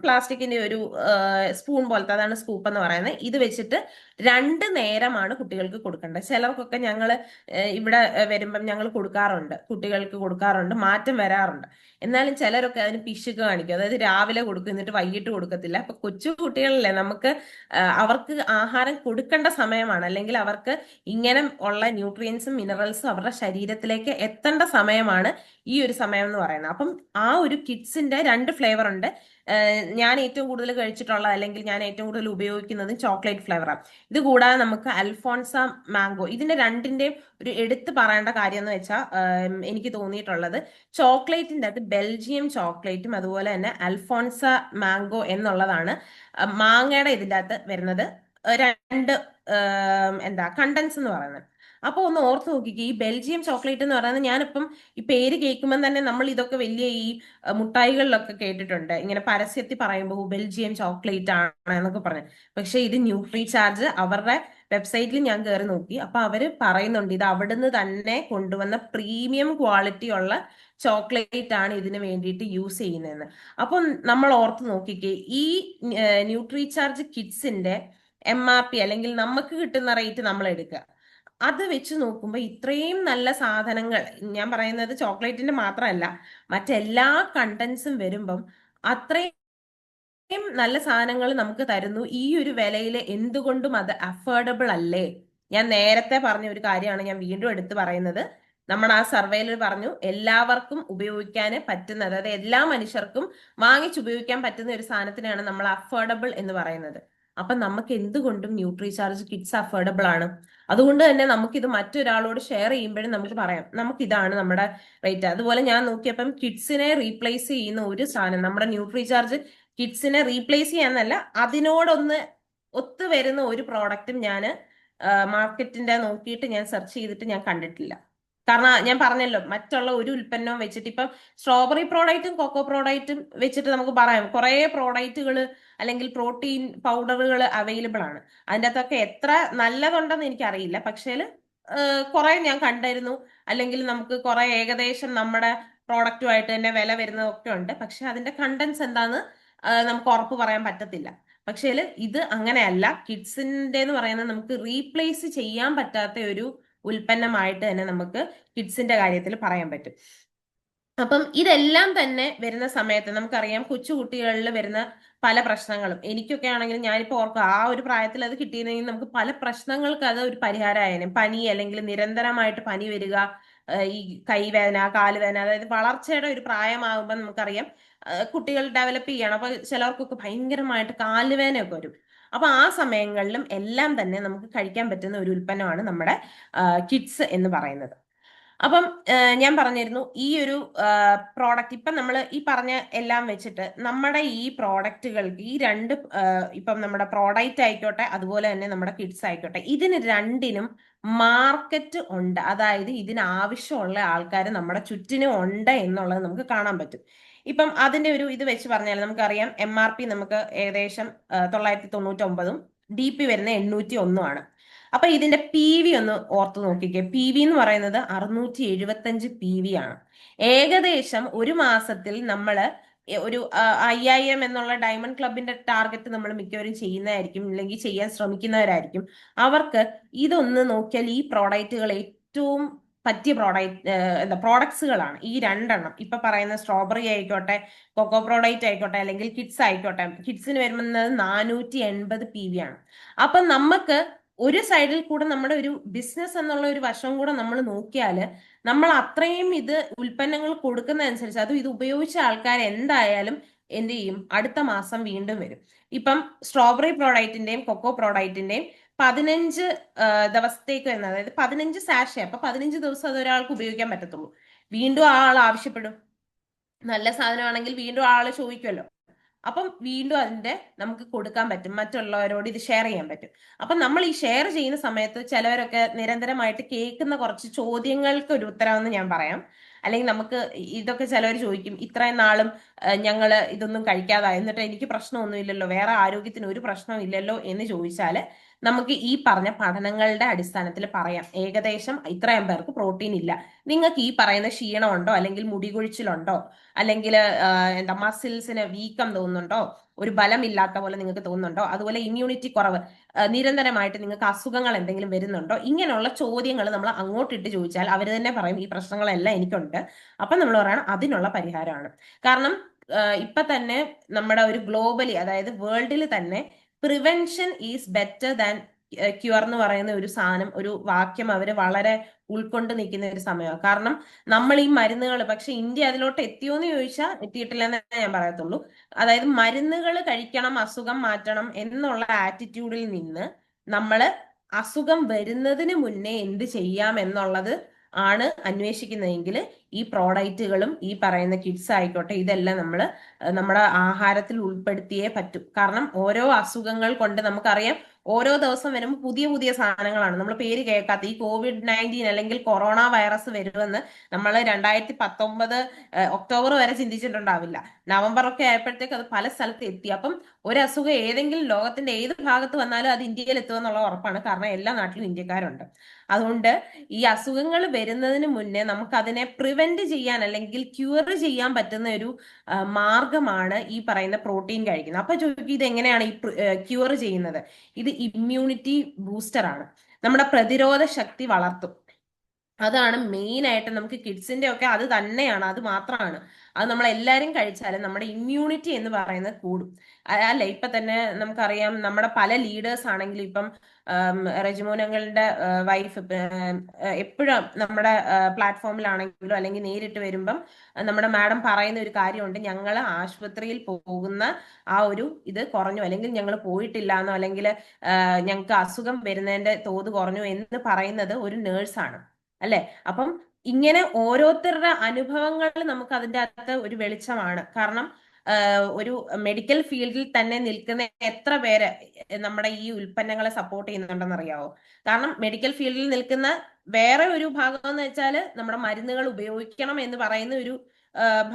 പ്ലാസ്റ്റിക്കിന്റെ ഒരു സ്പൂൺ പോലത്തെ, അതാണ് സ്കൂപ്പ് എന്ന് പറയുന്നത്. ഇത് വെച്ചിട്ട് 2 നേരമാണ് കുട്ടികൾക്ക് കൊടുക്കേണ്ടത്. ചിലർക്കൊക്കെ ഞങ്ങൾ ഇവിടെ വരുമ്പം ഞങ്ങൾ കൊടുക്കാറുണ്ട്, കുട്ടികൾക്ക് കൊടുക്കാറുണ്ട്, മാറ്റം വരാറുണ്ട്. എന്നാലും ചിലരൊക്കെ അതിന് പിശുക്ക് കാണിക്കും, അതായത് രാവിലെ കൊടുക്കും എന്നിട്ട് വൈകിട്ട് കൊടുക്കത്തില്ല. അപ്പൊ കൊച്ചു കുട്ടികളല്ലേ, നമുക്ക് അവർക്ക് ആഹാരം കൊടുക്കേണ്ട സമയമാണ്, അല്ലെങ്കിൽ അവർക്ക് ഇങ്ങനെ ഉള്ള ന്യൂട്രിയൻസും മിനറൽസും അവരുടെ ശരീരത്തിലേക്ക് എത്തേണ്ട സമയമാണ് ഈ ഒരു സമയം എന്ന് പറയുന്നത്. അപ്പം ആ ഒരു കിഡ്സിന്റെ 2 ഫ്ലേവർ ഉണ്ട്. ഞാൻ ഏറ്റവും കൂടുതൽ കഴിച്ചിട്ടുള്ള, അല്ലെങ്കിൽ ഞാൻ ഏറ്റവും കൂടുതൽ ഉപയോഗിക്കുന്നത് ചോക്ലേറ്റ് ഫ്ലേവറാണ്. ഇത് കൂടാതെ നമുക്ക് അൽഫോൺസ മാംഗോ, ഇതിന്റെ രണ്ടിന്റെയും ഒരു എടുത്തു പറയേണ്ട കാര്യം എന്ന് വെച്ചാൽ എനിക്ക് തോന്നിയിട്ടുള്ളത് ചോക്ലേറ്റിന്റെ അകത്ത് ബെൽജിയം ചോക്ലേറ്റും അതുപോലെ തന്നെ അൽഫോൺസ മാംഗോ എന്നുള്ളതാണ് മാങ്ങയുടെ ഇതിൻ്റെ അകത്ത് വരുന്നത് രണ്ട് എന്താ കണ്ടൻസ് എന്ന് പറയുന്നത്. അപ്പൊ ഒന്ന് ഓർത്ത് നോക്കിക്കേ, ഈ ബെൽജിയം ചോക്ലേറ്റ് എന്ന് പറയുന്നത്, ഞാനിപ്പം ഈ പേര് കേൾക്കുമ്പോൾ തന്നെ നമ്മൾ ഇതൊക്കെ വലിയ ഈ മുട്ടായികളിലൊക്കെ കേട്ടിട്ടുണ്ട്, ഇങ്ങനെ പരസ്യത്തിൽ പറയുമ്പോൾ ബെൽജിയം ചോക്ലേറ്റ് ആണ് എന്നൊക്കെ പറഞ്ഞു. പക്ഷെ ഇത് ന്യൂട്രീചാർജ് അവരുടെ വെബ്സൈറ്റിൽ ഞാൻ കയറി നോക്കി, അപ്പൊ അവര് പറയുന്നുണ്ട് ഇത് അവിടുന്ന് തന്നെ കൊണ്ടുവന്ന പ്രീമിയം ക്വാളിറ്റി ഉള്ള ചോക്ലേറ്റ് ആണ് ഇതിന് വേണ്ടിയിട്ട് യൂസ് ചെയ്യുന്നതെന്ന്. അപ്പം നമ്മൾ ഓർത്ത് നോക്കിക്കേ, ഈ ന്യൂട്രീചാർജ് കിഡ്സിന്റെ MRP അല്ലെങ്കിൽ നമുക്ക് കിട്ടുന്ന റേറ്റ് നമ്മൾ എടുക്കുക, അത് വെച്ച് നോക്കുമ്പോൾ ഇത്രയും നല്ല സാധനങ്ങൾ, ഞാൻ പറയുന്നത് ചോക്ലേറ്റിന്റെ മാത്രമല്ല മറ്റെല്ലാ കണ്ടൻസും വരുമ്പം അത്രയും നല്ല സാധനങ്ങൾ നമുക്ക് തരുന്നു ഈ ഒരു വിലയിൽ, എന്തുകൊണ്ടും അത് അഫോർഡബിൾ അല്ലേ? ഞാൻ നേരത്തെ പറഞ്ഞ ഒരു കാര്യമാണ് ഞാൻ വീണ്ടും എടുത്തു പറയുന്നത്. നമ്മൾ ആ സർവേയിൽ പറഞ്ഞു എല്ലാവർക്കും ഉപയോഗിക്കാൻ പറ്റുന്ന, അതായത് എല്ലാ മനുഷ്യർക്കും വാങ്ങിച്ചുപയോഗിക്കാൻ പറ്റുന്ന ഒരു സാധനത്തിനാണ് നമ്മൾ അഫോർഡബിൾ എന്ന് പറയുന്നത്. അപ്പൊ നമുക്ക് എന്തുകൊണ്ടും ന്യൂട്രീചാർജ് കിഡ്സ് അഫോർഡബിൾ ആണ്. അതുകൊണ്ട് തന്നെ നമുക്കിത് മറ്റൊരാളോട് ഷെയർ ചെയ്യുമ്പോഴും നമുക്ക് പറയാം നമുക്കിതാണ് നമ്മുടെ റേറ്റ്. അതുപോലെ ഞാൻ നോക്കിയപ്പം കിഡ്സിനെ റീപ്ലേസ് ചെയ്യുന്ന ഒരു സാധനം, നമ്മുടെ ന്യൂട്രീചാർജ് കിഡ്സിനെ റീപ്ലേസ് ചെയ്യാന്നല്ല, അതിനോടൊന്ന് ഒത്തുവരുന്ന ഒരു പ്രോഡക്റ്റും ഞാൻ മാർക്കറ്റിന്റെ നോക്കിയിട്ട് ഞാൻ സെർച്ച് ചെയ്തിട്ട് ഞാൻ കണ്ടിട്ടില്ല. കാരണം ഞാൻ പറഞ്ഞല്ലോ, മറ്റുള്ള ഒരു ഉൽപ്പന്നവും വെച്ചിട്ട് ഇപ്പം സ്ട്രോബെറി പ്രോഡക്റ്റും കൊക്കോ പ്രോഡക്റ്റും വെച്ചിട്ട് നമുക്ക് പറയാം കുറെ പ്രോഡക്റ്റുകൾ അല്ലെങ്കിൽ പ്രോട്ടീൻ പൗഡറുകൾ അവൈലബിൾ ആണ്. അതിൻ്റെ അകത്തൊക്കെ എത്ര നല്ലതുണ്ടെന്ന് എനിക്കറിയില്ല, പക്ഷേ കുറെ ഞാൻ കണ്ടിരുന്നു. അല്ലെങ്കിൽ നമുക്ക് കുറെ ഏകദേശം നമ്മുടെ പ്രോഡക്റ്റുമായിട്ട് തന്നെ വില വരുന്നതൊക്കെ ഉണ്ട്. പക്ഷെ അതിന്റെ കണ്ടന്റ്സ് എന്താന്ന് നമുക്ക് ഉറപ്പ് പറയാൻ പറ്റത്തില്ല. പക്ഷേ ഇത് അങ്ങനെയല്ല. കിഡ്സിന്റെ എന്ന് പറയുന്നത് നമുക്ക് റീപ്ലേസ് ചെയ്യാൻ പറ്റാത്ത ഒരു ഉൽപ്പന്നമായിട്ട് തന്നെ നമുക്ക് കിഡ്സിന്റെ കാര്യത്തിൽ പറയാൻ പറ്റും. അപ്പം ഇതെല്ലാം തന്നെ വരുന്ന സമയത്ത് നമുക്കറിയാം കൊച്ചുകുട്ടികളിൽ വരുന്ന പല പ്രശ്നങ്ങളും, എനിക്കൊക്കെ ആണെങ്കിൽ ഞാനിപ്പോ ഓർക്കും ആ ഒരു പ്രായത്തിൽ അത് കിട്ടിയിരുന്നെങ്കിൽ നമുക്ക് പല പ്രശ്നങ്ങൾക്ക് അത് ഒരു പരിഹാരമായേനെ. പനി അല്ലെങ്കിൽ നിരന്തരമായിട്ട് പനി വരിക, ഈ കൈവേദന കാലുവേദന, അതായത് വളർച്ചയുടെ ഒരു പ്രായമാകുമ്പോൾ നമുക്കറിയാം കുട്ടികൾ ഡെവലപ്പ് ചെയ്യണം. അപ്പൊ ചിലർക്കൊക്കെ ഭയങ്കരമായിട്ട് കാലുവേദനയൊക്കെ വരും. അപ്പൊ ആ സമയങ്ങളിലും എല്ലാം തന്നെ നമുക്ക് കഴിക്കാൻ പറ്റുന്ന ഒരു ഉൽപ്പന്നമാണ് നമ്മുടെ കിഡ്സ് എന്ന് പറയുന്നത്. അപ്പം ഞാൻ പറഞ്ഞിരുന്നു ഈ ഒരു പ്രോഡക്റ്റ് ഇപ്പം നമ്മൾ ഈ പറഞ്ഞ എല്ലാം വെച്ചിട്ട് നമ്മുടെ ഈ പ്രോഡക്റ്റുകൾക്ക് ഈ രണ്ട് ഇപ്പം നമ്മുടെ പ്രോഡക്റ്റ് ആയിക്കോട്ടെ അതുപോലെ തന്നെ നമ്മുടെ കിഡ്സ് ആയിക്കോട്ടെ, ഇതിന് രണ്ടിനും മാർക്കറ്റ് ഉണ്ട്. അതായത് ഇതിന് ആവശ്യമുള്ള ആൾക്കാർ നമ്മുടെ ചുറ്റിനും ഉണ്ട് എന്നുള്ളത് നമുക്ക് കാണാൻ പറ്റും. ഇപ്പം അതിന്റെ ഒരു ഇത് വെച്ച് പറഞ്ഞാൽ നമുക്കറിയാം MRP നമുക്ക് ഏകദേശം 999, DP വരുന്ന 801 ആണ്. അപ്പൊ ഇതിന്റെ PV ഒന്ന് ഓർത്ത് നോക്കിക്കേ. PV എന്ന് പറയുന്നത് 675 PV ആണ്. ഏകദേശം ഒരു മാസത്തിൽ നമ്മള് ഒരു 5000 എന്നുള്ള ഡയമണ്ട് ക്ലബിന്റെ ടാർഗറ്റ് നമ്മൾ മിക്കവരും ചെയ്യുന്നതായിരിക്കും, അല്ലെങ്കിൽ ചെയ്യാൻ ശ്രമിക്കുന്നവരായിരിക്കും. അവർക്ക് ഇതൊന്ന് നോക്കിയാൽ ഈ പ്രോഡക്റ്റുകൾ ഏറ്റവും പറ്റിയ പ്രോഡക്ട്സുകളാണ് ഈ രണ്ടെണ്ണം. ഇപ്പൊ പറയുന്ന സ്ട്രോബെറി ആയിക്കോട്ടെ, കൊക്കോ പ്രോഡക്റ്റ് ആയിക്കോട്ടെ, അല്ലെങ്കിൽ കിഡ്സ് ആയിക്കോട്ടെ. കിഡ്സിന് വരുന്നത് 480 PV ആണ്. അപ്പൊ നമുക്ക് ഒരു സൈഡിൽ കൂടെ നമ്മുടെ ഒരു ബിസിനസ് എന്നുള്ള ഒരു വശം കൂടെ നമ്മൾ നോക്കിയാല് നമ്മൾ അത്രയും ഇത് ഉൽപ്പന്നങ്ങൾ കൊടുക്കുന്നതനുസരിച്ച് അതും ഇത് ഉപയോഗിച്ച ആൾക്കാർ എന്തായാലും എന്ത് ചെയ്യും, അടുത്ത മാസം വീണ്ടും വരും. ഇപ്പം സ്ട്രോബെറി പ്രോഡക്റ്റിന്റെയും കൊക്കോ പ്രോഡക്റ്റിന്റെയും 15 ദിവസത്തേക്ക് വരുന്നത്, അതായത് 15 സാഷെ. അപ്പൊ 15 ദിവസം അത് ഒരാൾക്ക് ഉപയോഗിക്കാൻ പറ്റത്തുള്ളൂ. വീണ്ടും ആ ആൾ ആവശ്യപ്പെടും. നല്ല സാധനമാണെങ്കിൽ വീണ്ടും ആള് ചോദിക്കുമല്ലോ. അപ്പം വീണ്ടും അതിന്റെ നമുക്ക് കൊടുക്കാൻ പറ്റും, മറ്റുള്ളവരോട് ഇത് ഷെയർ ചെയ്യാൻ പറ്റും. അപ്പം നമ്മൾ ഈ ഷെയർ ചെയ്യുന്ന സമയത്ത് ചിലവരൊക്കെ നിരന്തരമായിട്ട് കേൾക്കുന്ന കുറച്ച് ചോദ്യങ്ങൾക്ക് ഒരു ഉത്തരവെന്ന് ഞാൻ പറയാം. അല്ലെങ്കിൽ നമുക്ക് ഇതൊക്കെ ചിലവർ ചോദിക്കും, ഇത്രയും നാളും ഞങ്ങള് ഇതൊന്നും കഴിക്കാതായി, എന്നിട്ട് എനിക്ക് പ്രശ്നമൊന്നുമില്ലല്ലോ, വേറെ ആരോഗ്യത്തിന് ഒരു പ്രശ്നവും ഇല്ലല്ലോ എന്ന് ചോദിച്ചാല് നമുക്ക് ഈ പറഞ്ഞ പഠനങ്ങളുടെ അടിസ്ഥാനത്തിൽ പറയാം ഏകദേശം ഇത്രയും പേർക്ക് പ്രോട്ടീൻ ഇല്ല. നിങ്ങൾക്ക് ഈ പറയുന്ന ക്ഷീണമുണ്ടോ, അല്ലെങ്കിൽ മുടി കൊഴിച്ചിലുണ്ടോ, അല്ലെങ്കിൽ എന്താ മസിൽസിന് വീക്കം തോന്നുന്നുണ്ടോ, ഒരു ബലമില്ലാത്ത പോലെ നിങ്ങൾക്ക് തോന്നുന്നുണ്ടോ, അതുപോലെ ഇമ്മ്യൂണിറ്റി കുറവ്, നിരന്തരമായിട്ട് നിങ്ങൾക്ക് അസുഖങ്ങൾ എന്തെങ്കിലും വരുന്നുണ്ടോ, ഇങ്ങനെയുള്ള ചോദ്യങ്ങൾ നമ്മൾ അങ്ങോട്ടിട്ട് ചോദിച്ചാൽ അവർ തന്നെ പറയും ഈ പ്രശ്നങ്ങളെല്ലാം എനിക്കുണ്ട്. അപ്പം നമ്മൾ പറയണം അതിനുള്ള പരിഹാരമാണ്. കാരണം ഇപ്പൊ തന്നെ നമ്മുടെ ഒരു ഗ്ലോബലി, അതായത് വേൾഡിൽ തന്നെ prevention is better than cure എന്ന് പറയുന്ന ഒരു സാധനം, ഒരു വാക്യം അവര് വളരെ ഉൾക്കൊണ്ട് നിൽക്കുന്ന ഒരു സമയമാണ്. കാരണം നമ്മൾ ഈ മരുന്നുകൾ, പക്ഷെ ഇന്ത്യ അതിലോട്ട് എത്തിയോ എന്ന് ചോദിച്ചാൽ എത്തിയിട്ടില്ല എന്നേ ഞാൻ പറയത്തുള്ളൂ. അതായത് മരുന്നുകൾ കഴിക്കണം, അസുഖം മാറ്റണം എന്നുള്ള ആറ്റിറ്റ്യൂഡിൽ നിന്ന് നമ്മള് അസുഖം വരുന്നതിന് മുന്നേ എന്ത് ചെയ്യാം എന്നുള്ളത് ആണ് അന്വേഷിക്കുന്നതെങ്കിൽ ഈ പ്രോഡക്റ്റുകളും ഈ പറയുന്ന കിഡ്സ് ആയിക്കോട്ടെ ഇതെല്ലാം നമ്മൾ നമ്മുടെ ആഹാരത്തിൽ ഉൾപ്പെടുത്തിയേ പറ്റൂ. കാരണം ഓരോ അസുഖങ്ങൾ കൊണ്ട് നമുക്കറിയാം ഓരോ ദിവസം വരുമ്പോൾ പുതിയ പുതിയ സാധനങ്ങളാണ് നമ്മൾ പേര് കേൾക്കാത്ത. ഈ COVID-19 അല്ലെങ്കിൽ കൊറോണ വൈറസ് വരുമെന്ന് നമ്മൾ 2019 ഒക്ടോബർ വരെ ചിന്തിച്ചിട്ടുണ്ടാവില്ല. നവംബർ ഒക്കെ ആയപ്പോഴത്തേക്ക് അത് പല സ്ഥലത്ത് എത്തി. അപ്പം ഒരു അസുഖം ഏതെങ്കിലും ലോകത്തിന്റെ ഏത് ഭാഗത്ത് വന്നാലും അത് ഇന്ത്യയിൽ എത്തുമെന്നുള്ള ഉറപ്പാണ്. കാരണം എല്ലാ നാട്ടിലും ഇന്ത്യക്കാരുണ്ട്. അതുകൊണ്ട് ഈ അസുഖങ്ങൾ വരുന്നതിന് മുന്നേ നമുക്ക് അതിനെ പ്രിവെന്റ് ചെയ്യാൻ അല്ലെങ്കിൽ ക്യൂർ ചെയ്യാൻ പറ്റുന്ന ഒരു മാർഗമാണ് ഈ പറയുന്ന പ്രോട്ടീൻ കഴിക്കുന്നത്. അപ്പൊ ചോദിക്കും ഇത് എങ്ങനെയാണ് ഈ ക്യൂർ ചെയ്യുന്നത്? ഇത് ഇമ്മ്യൂണിറ്റി ബൂസ്റ്റർ ആണ്, നമ്മുടെ പ്രതിരോധ ശക്തി വളർത്തും. അതാണ് മെയിൻ ആയിട്ട് നമുക്ക് കിഡ്സിന്റെ ഒക്കെ അത് തന്നെയാണ്, അത് മാത്രമാണ്. അത് നമ്മൾ എല്ലാരും കഴിച്ചാലും നമ്മുടെ ഇമ്മ്യൂണിറ്റി എന്ന് പറയുന്നത് കൂടും. അല്ല ഇപ്പൊ തന്നെ നമുക്കറിയാം നമ്മുടെ പല ലീഡേഴ്സ് ആണെങ്കിലും ഇപ്പം റെജിമോനങ്ങളുടെ വൈഫ് എപ്പോഴും നമ്മുടെ പ്ലാറ്റ്ഫോമിലാണെങ്കിലും അല്ലെങ്കിൽ നേരിട്ട് വരുമ്പം നമ്മുടെ മാഡം പറയുന്ന ഒരു കാര്യമുണ്ട്, ഞങ്ങൾ ആശുപത്രിയിൽ പോകുന്ന ആ ഒരു ഇത് കുറഞ്ഞു, അല്ലെങ്കിൽ ഞങ്ങൾ പോയിട്ടില്ല എന്നോ, അല്ലെങ്കിൽ ഞങ്ങൾക്ക് അസുഖം വരുന്നതിന്റെ തോത് കുറഞ്ഞു എന്ന് പറയുന്നത് ഒരു നേഴ്സാണ്, അല്ലെ? അപ്പം ഇങ്ങനെ ഓരോരുത്തരുടെ അനുഭവങ്ങൾ നമുക്ക് അതിൻ്റെ അകത്ത് ഒരു വെളിച്ചമാണ്. കാരണം ഒരു മെഡിക്കൽ ഫീൽഡിൽ തന്നെ നിൽക്കുന്ന എത്ര പേര് നമ്മുടെ ഈ ഉൽപ്പന്നങ്ങളെ സപ്പോർട്ട് ചെയ്യുന്നുണ്ടെന്ന് അറിയാവോ? കാരണം മെഡിക്കൽ ഫീൽഡിൽ നിൽക്കുന്ന വേറെ ഒരു ഭാഗം എന്ന് വെച്ചാൽ നമ്മുടെ മരുന്നുകൾ ഉപയോഗിക്കണം എന്ന് പറയുന്ന ഒരു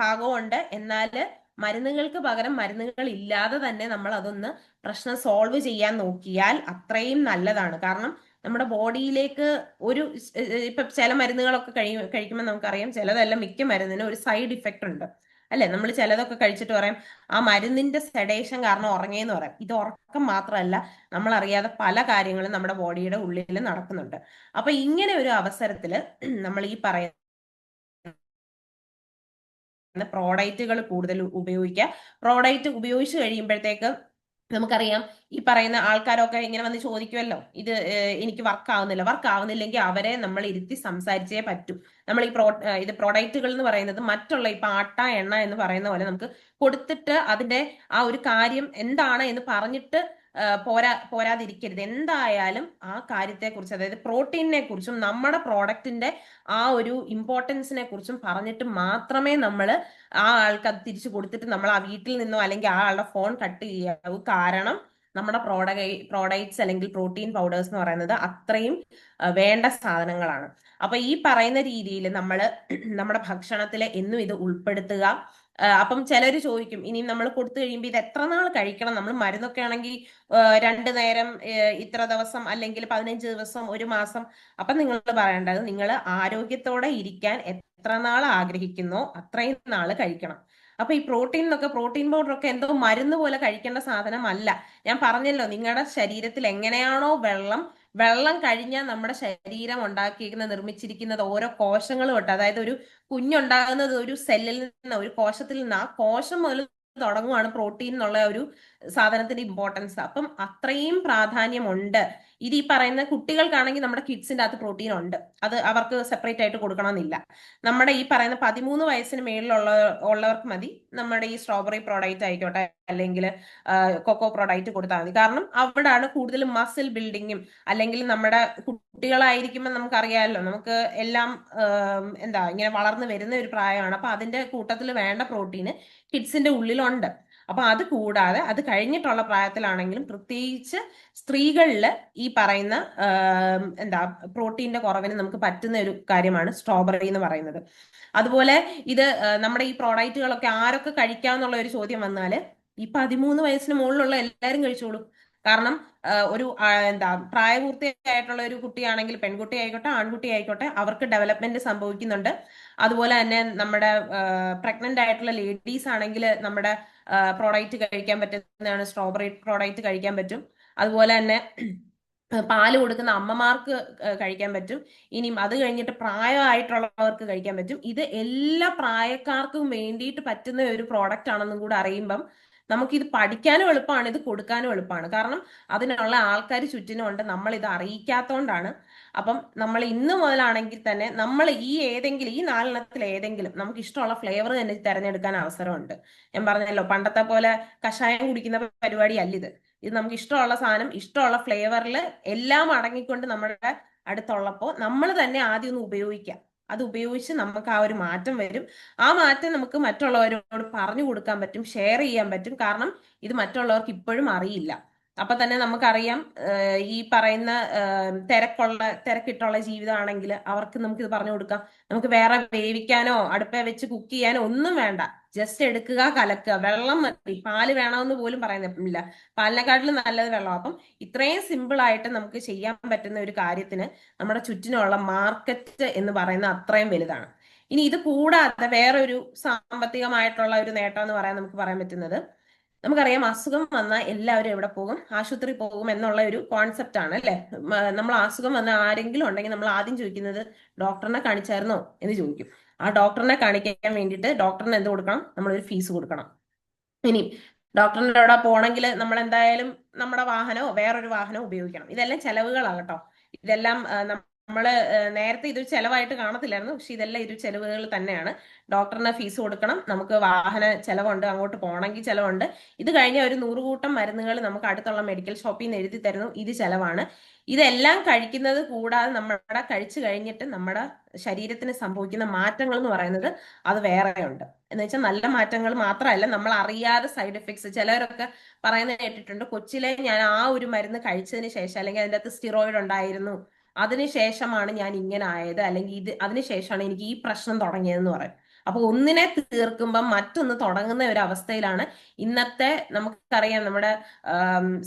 ഭാഗമുണ്ട്. എന്നാല് മരുന്നുകൾക്ക് പകരം മരുന്നുകൾ ഇല്ലാതെ തന്നെ നമ്മൾ അതൊന്ന് പ്രശ്നം സോൾവ് ചെയ്യാൻ നോക്കിയാൽ അത്രയും നല്ലതാണ്. കാരണം നമ്മുടെ ബോഡിയിലേക്ക് ഒരു ഇപ്പൊ ചില മരുന്നുകളൊക്കെ കഴിക്കുമ്പോൾ നമുക്കറിയാം, ചിലതെല്ലാം മിക്ക മരുന്നിനും ഒരു സൈഡ് ഇഫക്റ്റ് ഉണ്ട് അല്ലെ. നമ്മൾ ചിലതൊക്കെ കഴിച്ചിട്ട് പറയാം ആ മരുന്നിന്റെ സെഡേഷൻ കാരണം ഉറങ്ങിയെന്ന് പറയാം. ഇത് ഉറക്കം മാത്രമല്ല, നമ്മൾ അറിയാതെ പല കാര്യങ്ങളും നമ്മുടെ ബോഡിയുടെ ഉള്ളിൽ നടക്കുന്നുണ്ട്. അപ്പൊ ഇങ്ങനെ ഒരു അവസരത്തില് നമ്മൾ ഈ പറയുന്ന പ്രോഡക്റ്റുകൾ കൂടുതൽ ഉപയോഗിക്കുക. പ്രോഡക്റ്റ് ഉപയോഗിച്ച് കഴിയുമ്പോഴത്തേക്ക് നമുക്കറിയാം, ഈ പറയുന്ന ആൾക്കാരൊക്കെ ഇങ്ങനെ വന്ന് ചോദിക്കുമല്ലോ, ഇത് എനിക്ക് വർക്ക് ആവുന്നില്ല. വർക്ക് ആവുന്നില്ലെങ്കിൽ അവരെ നമ്മൾ ഇരുത്തി സംസാരിച്ചേ പറ്റൂ. നമ്മൾ ഈ ഇത് പ്രോഡക്റ്റുകൾ എന്ന് പറയുന്നത് മറ്റുള്ള ഇപ്പൊ ആട്ട എണ്ണ എന്ന് പറയുന്ന പോലെ നമുക്ക് കൊടുത്തിട്ട് അതിന്റെ ആ ഒരു കാര്യം എന്താണ് എന്ന് പറഞ്ഞിട്ട് പോരാതിരിക്കരുത്. എന്തായാലും ആ കാര്യത്തെക്കുറിച്ച്, അതായത് പ്രോട്ടീനെ കുറിച്ചും നമ്മുടെ പ്രോഡക്റ്റിന്റെ ആ ഒരു ഇമ്പോർട്ടൻസിനെ കുറിച്ചും പറഞ്ഞിട്ട് മാത്രമേ നമ്മൾ ആ ആൾക്ക് അത് തിരിച്ചു കൊടുത്തിട്ട് നമ്മൾ ആ വീട്ടിൽ നിന്നോ അല്ലെങ്കിൽ ആ ആളുടെ ഫോൺ കട്ട് ചെയ്യാവൂ. കാരണം നമ്മുടെ പ്രോഡക്ട്സ് അല്ലെങ്കിൽ പ്രോട്ടീൻ പൗഡേഴ്സ് എന്ന് പറയുന്നത് അത്രയും വേണ്ട സാധനങ്ങളാണ്. അപ്പൊ ഈ പറയുന്ന രീതിയിൽ നമ്മൾ നമ്മുടെ ഭക്ഷണത്തിൽ എന്നും ഇത് ഉൾപ്പെടുത്തുക. അപ്പം ചിലര് ചോദിക്കും, ഇനി നമ്മൾ കൊടുത്തു കഴിയുമ്പോൾ ഇത് എത്ര നാൾ കഴിക്കണം? നമ്മൾ മരുന്നൊക്കെ ആണെങ്കിൽ 2 നേരം ഇത്ര ദിവസം, അല്ലെങ്കിൽ 15 ദിവസം, 1 മാസം. അപ്പൊ നിങ്ങൾ പറയേണ്ടത്, നിങ്ങൾ ആരോഗ്യത്തോടെ ഇരിക്കാൻ എത്ര നാൾ ആഗ്രഹിക്കുന്നോ അത്രയും നാൾ കഴിക്കണം. അപ്പൊ ഈ പ്രോട്ടീൻ പൗഡർ ഒക്കെ എന്തോ മരുന്ന് പോലെ കഴിക്കേണ്ട സാധനമല്ല. ഞാൻ പറഞ്ഞല്ലോ, നിങ്ങളുടെ ശരീരത്തിൽ എങ്ങനെയാണോ വെള്ളം കഴിഞ്ഞാൽ നമ്മുടെ ശരീരം നിർമ്മിച്ചിരിക്കുന്നത് ഓരോ കോശങ്ങൾ തൊട്ട്, അതായത് ഒരു കുഞ്ഞുണ്ടാകുന്നത് ഒരു സെല്ലിൽ നിന്ന്, ഒരു കോശത്തിൽ നിന്ന്, ആ കോശം മുതൽ തുടങ്ങുവാണ് പ്രോട്ടീൻ എന്നുള്ള ഒരു സാധനത്തിന്റെ ഇമ്പോർട്ടൻസ്. അപ്പം അത്രയും പ്രാധാന്യമുണ്ട്. ഇത് ഈ പറയുന്ന കുട്ടികൾക്കാണെങ്കിൽ നമ്മുടെ കിഡ്സിന്റെ അകത്ത് പ്രോട്ടീൻ ഉണ്ട്, അത് അവർക്ക് സെപ്പറേറ്റ് ആയിട്ട് കൊടുക്കണമെന്നില്ല. നമ്മുടെ ഈ പറയുന്ന 13 വയസ്സിന് ഉള്ളവർക്ക് മതി നമ്മുടെ ഈ സ്ട്രോബെറി പ്രോഡക്റ്റ് ആയിക്കോട്ടെ, അല്ലെങ്കിൽ കൊക്കോ പ്രോഡക്റ്റ് കൊടുത്താൽ മതി. കാരണം അവിടാണ് കൂടുതൽ മസിൽ ബിൽഡിങ്ങും, അല്ലെങ്കിൽ നമ്മുടെ കുട്ടികളായിരിക്കുമ്പോൾ നമുക്കറിയാമല്ലോ, നമുക്ക് എല്ലാം എന്താ ഇങ്ങനെ വളർന്നു വരുന്ന ഒരു പ്രായമാണ്. അപ്പൊ അതിന്റെ കൂട്ടത്തിൽ വേണ്ട പ്രോട്ടീന് കിഡ്സിന്റെ ഉള്ളിലുണ്ട്. അപ്പൊ അത് കൂടാതെ അത് കഴിഞ്ഞിട്ടുള്ള പ്രായത്തിലാണെങ്കിലും പ്രത്യേകിച്ച് സ്ത്രീകളിൽ ഈ പറയുന്ന എന്താ പ്രോട്ടീന്റെ കുറവിന് നമുക്ക് പറ്റുന്ന ഒരു കാര്യമാണ് സ്ട്രോബെറി എന്ന് പറയുന്നത്. അതുപോലെ ഇത് നമ്മുടെ ഈ പ്രോഡക്റ്റുകളൊക്കെ ആരൊക്കെ കഴിക്കാന്നുള്ള ഒരു ചോദ്യം വന്നാല്, ഈ 13 വയസ്സിന് മുകളിലുള്ള എല്ലാവരും കഴിച്ചോളൂ. കാരണം ഒരു എന്താ പ്രായപൂർത്തിയായിട്ടുള്ള ഒരു കുട്ടിയാണെങ്കിൽ, പെൺകുട്ടി ആയിക്കോട്ടെ ആൺകുട്ടി ആയിക്കോട്ടെ, അവർക്ക് ഡെവലപ്മെന്റ് സംഭവിക്കുന്നുണ്ട്. അതുപോലെ തന്നെ നമ്മുടെ പ്രഗ്നന്റ് ആയിട്ടുള്ള ലേഡീസ് ആണെങ്കിൽ നമ്മുടെ പ്രോഡക്റ്റ് കഴിക്കാൻ പറ്റുന്നതാണ്, സ്ട്രോബെറി പ്രോഡക്റ്റ് കഴിക്കാൻ പറ്റും. അതുപോലെ തന്നെ പാല് കൊടുക്കുന്ന അമ്മമാർക്ക് കഴിക്കാൻ പറ്റും. ഇനിയും അത് കഴിഞ്ഞിട്ട് പ്രായമായിട്ടുള്ളവർക്ക് കഴിക്കാൻ പറ്റും. ഇത് എല്ലാ പ്രായക്കാർക്കും വേണ്ടിയിട്ട് പറ്റുന്ന ഒരു പ്രോഡക്റ്റ് ആണെന്നും കൂടെ അറിയുമ്പം നമുക്കിത് പഠിക്കാനും എളുപ്പമാണ്, ഇത് കൊടുക്കാനും എളുപ്പമാണ്. കാരണം അതിനുള്ള ആൾക്കാർ ചുറ്റിനുമുണ്ട്, നമ്മൾ ഇത് അറിയിക്കാത്തോണ്ടാണ്. അപ്പം നമ്മൾ ഇന്ന് മുതലാണെങ്കിൽ തന്നെ നമ്മൾ ഈ 4 എണ്ണത്തിൽ ഏതെങ്കിലും നമുക്ക് ഇഷ്ടമുള്ള ഫ്ലേവർ തന്നെ തിരഞ്ഞെടുക്കാൻ അവസരമുണ്ട്. ഞാൻ പറഞ്ഞല്ലോ, പണ്ടത്തെ പോലെ കഷായം കുടിക്കുന്ന പരിപാടി അല്ല ഇത്. ഇത് നമുക്ക് ഇഷ്ടമുള്ള സാധനം ഇഷ്ടമുള്ള ഫ്ലേവറിൽ എല്ലാം അടങ്ങിക്കൊണ്ട് നമ്മുടെ അടുത്തുള്ളപ്പോൾ നമ്മൾ തന്നെ ആദ്യം ഒന്ന് ഉപയോഗിക്കാം. അത് ഉപയോഗിച്ച് നമുക്ക് ആ ഒരു മാറ്റം വരും. ആ മാറ്റം നമുക്ക് മറ്റുള്ളവരോട് പറഞ്ഞു കൊടുക്കാൻ പറ്റും, ഷെയർ ചെയ്യാൻ പറ്റും. കാരണം ഇത് മറ്റുള്ളവർക്ക് ഇപ്പോഴും അറിയില്ല. അപ്പൊ തന്നെ നമുക്കറിയാം, ഈ പറയുന്ന തിരക്കിട്ടുള്ള ജീവിതമാണെങ്കിൽ അവർക്ക് നമുക്ക് ഇത് പറഞ്ഞു കൊടുക്കാം. നമുക്ക് വേറെ വേവിക്കാനോ അടുപ്പ വെച്ച് കുക്ക് ചെയ്യാനോ ഒന്നും വേണ്ട. ജസ്റ്റ് എടുക്കുക, കലക്കുക, വെള്ളം മതി. പാല് വേണമെന്ന് പോലും പറയുന്നില്ല, പാലിനെക്കാട്ടിലും നല്ലത് വെള്ളം. അപ്പം ഇത്രയും സിമ്പിൾ ആയിട്ട് നമുക്ക് ചെയ്യാൻ പറ്റുന്ന ഒരു കാര്യത്തിന് നമ്മുടെ ചുറ്റിനുള്ള മാർക്കറ്റ് എന്ന് പറയുന്നത് അത്രയും വലുതാണ്. ഇനി ഇത് കൂടാതെ വേറൊരു സാമ്പത്തികമായിട്ടുള്ള ഒരു നേട്ടം എന്ന് നമുക്ക് പറയാൻ പറ്റുന്നത്, നമുക്കറിയാം, അസുഖം വന്നാൽ എല്ലാവരും എവിടെ പോകും? ആശുപത്രി പോകും എന്നുള്ള ഒരു കോൺസെപ്റ്റ് ആണ് അല്ലെ. നമ്മൾ അസുഖം വന്ന ആരെങ്കിലും ഉണ്ടെങ്കിൽ നമ്മൾ ആദ്യം ചോദിക്കുന്നത്, ഡോക്ടറിനെ കാണിച്ചായിരുന്നോ എന്ന് ചോദിക്കും. ആ ഡോക്ടറിനെ കാണിക്കാൻ വേണ്ടിയിട്ട് ഡോക്ടറിന് എന്ത് കൊടുക്കണം? നമ്മളൊരു ഫീസ് കൊടുക്കണം. ഇനി ഡോക്ടറിന്റെ അവിടെ പോകണമെങ്കിൽ നമ്മൾ എന്തായാലും നമ്മുടെ വാഹനമോ വേറൊരു വാഹനമോ ഉപയോഗിക്കണം. ഇതെല്ലാം ചെലവുകളാകട്ടോ. ഇതെല്ലാം നമ്മള് നേരത്തെ ഇതൊരു ചെലവായിട്ട് കാണത്തില്ലായിരുന്നു, പക്ഷെ ഇതെല്ലാം ഇതൊരു ചെലവുകൾ തന്നെയാണ്. ഡോക്ടറിന് ഫീസ് കൊടുക്കണം, നമുക്ക് വാഹന ചെലവുണ്ട്, അങ്ങോട്ട് പോകണമെങ്കിൽ ചെലവുണ്ട്. ഇത് കഴിഞ്ഞ ഒരു 100 കൂട്ടം മരുന്നുകൾ നമുക്ക് അടുത്തുള്ള മെഡിക്കൽ ഷോപ്പിൽ നിന്ന് എഴുതി തരുന്നു, ഇത് ചെലവാണ്. ഇതെല്ലാം കഴിക്കുന്നത് കൂടാതെ നമ്മുടെ കഴിച്ചു കഴിഞ്ഞിട്ട് നമ്മുടെ ശരീരത്തിന് സംഭവിക്കുന്ന മാറ്റങ്ങൾ എന്ന് പറയുന്നത് അത് വേറെയുണ്ട്. എന്ന് വെച്ചാൽ നല്ല മാറ്റങ്ങൾ മാത്രമല്ല, നമ്മൾ അറിയാതെ സൈഡ് എഫക്ട്സ് ചിലരൊക്കെ പറയുന്നത് കേട്ടിട്ടുണ്ട്, കൊച്ചിലെ ഞാൻ ആ ഒരു മരുന്ന് കഴിച്ചതിന് ശേഷം, അല്ലെങ്കിൽ അതിൻ്റെ അകത്ത് സ്റ്റിറോയിഡ് ഉണ്ടായിരുന്നു, അതിനുശേഷമാണ് ഞാൻ ഇങ്ങനെ ആയത്, അല്ലെങ്കിൽ അതിനുശേഷമാണ് എനിക്ക് ഈ പ്രശ്നം തുടങ്ങിയതെന്ന് പറയും. അപ്പൊ ഒന്നിനെ തീർക്കുമ്പം മറ്റൊന്ന് തുടങ്ങുന്ന ഒരു അവസ്ഥയിലാണ് ഇന്നത്തെ, നമുക്കറിയാം നമ്മുടെ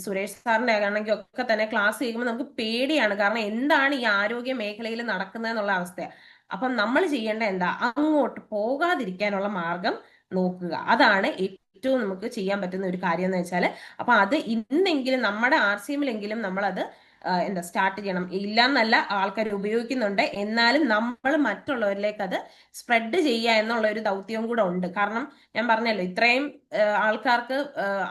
സുരേഷ് സാറിന്റെ ആണെങ്കിൽ ഒക്കെ തന്നെ ക്ലാസ് ചെയ്യുമ്പോൾ നമുക്ക് പേടിയാണ്. കാരണം എന്താണ് ഈ ആരോഗ്യ മേഖലയിൽ നടക്കുന്നത് എന്നുള്ള അവസ്ഥയാണ്. അപ്പം നമ്മൾ ചെയ്യേണ്ട എന്താ, അങ്ങോട്ട് പോകാതിരിക്കാനുള്ള മാർഗം നോക്കുക. അതാണ് ഏറ്റവും നമുക്ക് ചെയ്യാൻ പറ്റുന്ന ഒരു കാര്യം എന്ന് വെച്ചാൽ. അപ്പൊ അത് ഇന്നെങ്കിലും നമ്മുടെ RCMലെങ്കിലും നമ്മളത് എന്താ സ്റ്റാർട്ട് ചെയ്യണം. ഇല്ലാന്നല്ല, ആൾക്കാർ ഉപയോഗിക്കുന്നുണ്ട്, എന്നാലും നമ്മൾ മറ്റുള്ളവരിലേക്ക് അത് സ്പ്രെഡ് ചെയ്യുക എന്നുള്ള ഒരു ദൗത്യവും കൂടെ ഉണ്ട്. കാരണം ഞാൻ പറഞ്ഞല്ലോ, ഇത്രയും ആൾക്കാർക്ക്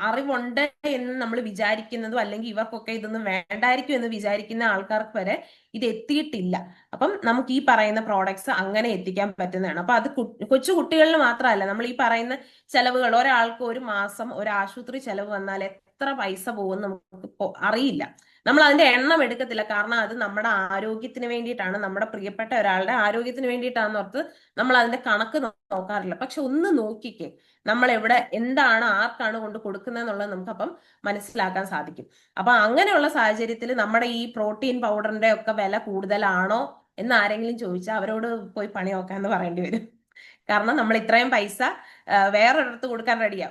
അറിവുണ്ട് എന്ന് നമ്മൾ വിചാരിക്കുന്നതും, അല്ലെങ്കിൽ ഇവർക്കൊക്കെ ഇതൊന്നും വേണ്ടായിരിക്കും എന്ന് വിചാരിക്കുന്ന ആൾക്കാർക്ക് വരെ ഇത് എത്തിയിട്ടില്ല. അപ്പം നമുക്ക് ഈ പറയുന്ന പ്രോഡക്ട്സ് അങ്ങനെ എത്തിക്കാൻ പറ്റുന്നതാണ്. അപ്പൊ അത് കൊച്ചു കുട്ടികളിൽ മാത്രമല്ല, നമ്മൾ ഈ പറയുന്ന ചെലവുകൾ, ഒരാൾക്ക് ഒരു മാസം ഒരു ആശുപത്രി ചെലവ് വന്നാൽ എത്ര പൈസ പോകുമെന്ന് നമുക്ക് അറിയില്ല. നമ്മൾ അതിന്റെ എണ്ണം എടുക്കത്തില്ല. കാരണം അത് നമ്മുടെ ആരോഗ്യത്തിന് വേണ്ടിയിട്ടാണ്, നമ്മുടെ പ്രിയപ്പെട്ട ഒരാളുടെ ആരോഗ്യത്തിന് വേണ്ടിയിട്ടാണെന്ന് ഓർത്ത് നമ്മൾ അതിന്റെ കണക്ക് നോക്കാറില്ല. പക്ഷെ ഒന്ന് നോക്കിക്കേ, നമ്മൾ എവിടെ എന്താണ് ആർക്കാണ് കൊണ്ട് കൊടുക്കുന്നതെന്നുള്ളത് നമുക്കപ്പം മനസ്സിലാക്കാൻ സാധിക്കും. അപ്പൊ അങ്ങനെയുള്ള സാഹചര്യത്തിൽ നമ്മുടെ ഈ പ്രോട്ടീൻ പൗഡറിന്റെ ഒക്കെ വില കൂടുതലാണോ എന്ന് ആരെങ്കിലും ചോദിച്ചാൽ അവരോട് പോയി പണി നോക്കാന്ന് പറയേണ്ടി വരും. കാരണം നമ്മൾ ഇത്രയും പൈസ വേറൊരിടത്ത് കൊടുക്കാൻ റെഡിയാ.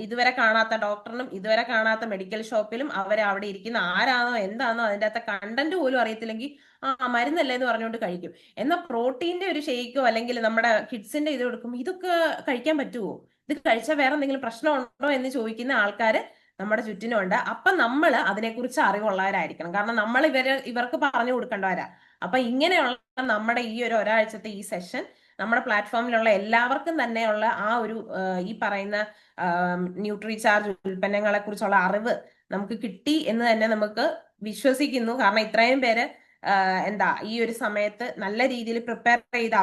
ഇതുവരെ കാണാത്ത ഡോക്ടറിനും ഇതുവരെ കാണാത്ത മെഡിക്കൽ ഷോപ്പിലും അവർ അവിടെ ഇരിക്കുന്ന ആരാണോ എന്താണോ അതിൻ്റെ അകത്തെ കണ്ടന്റ് പോലും അറിയത്തില്ലെങ്കിൽ ആ മരുന്നല്ലേ എന്ന് പറഞ്ഞുകൊണ്ട് കഴിക്കും. എന്നാൽ പ്രോട്ടീന്റെ ഒരു ഷെയ്ക്കോ അല്ലെങ്കിൽ നമ്മുടെ കിഡ്സിന്റെ ഇത് കൊടുക്കുമ്പോൾ ഇതൊക്കെ കഴിക്കാൻ പറ്റുമോ, ഇത് കഴിച്ചാൽ വേറെ എന്തെങ്കിലും പ്രശ്നമുണ്ടോ എന്ന് ചോദിക്കുന്ന ആൾക്കാർ നമ്മുടെ ചുറ്റിനുണ്ട്. അപ്പൊ നമ്മൾ അതിനെക്കുറിച്ച് അറിവുള്ളവരായിരിക്കണം. കാരണം നമ്മൾ ഇവർക്ക് പറഞ്ഞു കൊടുക്കേണ്ടവരാ. അപ്പൊ ഇങ്ങനെയുള്ള നമ്മുടെ ഈ ഒരാഴ്ചത്തെ ഈ സെഷൻ നമ്മുടെ പ്ലാറ്റ്ഫോമിലുള്ള എല്ലാവർക്കും തന്നെയുള്ള ആ ഒരു ഈ പറയുന്ന ന്യൂട്രി ചാർജ് ഉൽപ്പന്നങ്ങളെ കുറിച്ചുള്ള അറിവ് നമുക്ക് കിട്ടി എന്ന് തന്നെ നമുക്ക് വിശ്വസിക്കുന്നു. കാരണം ഇത്രയും പേര് എന്താ ഈ ഒരു സമയത്ത് നല്ല രീതിയിൽ പ്രിപ്പയർ ചെയ്ത്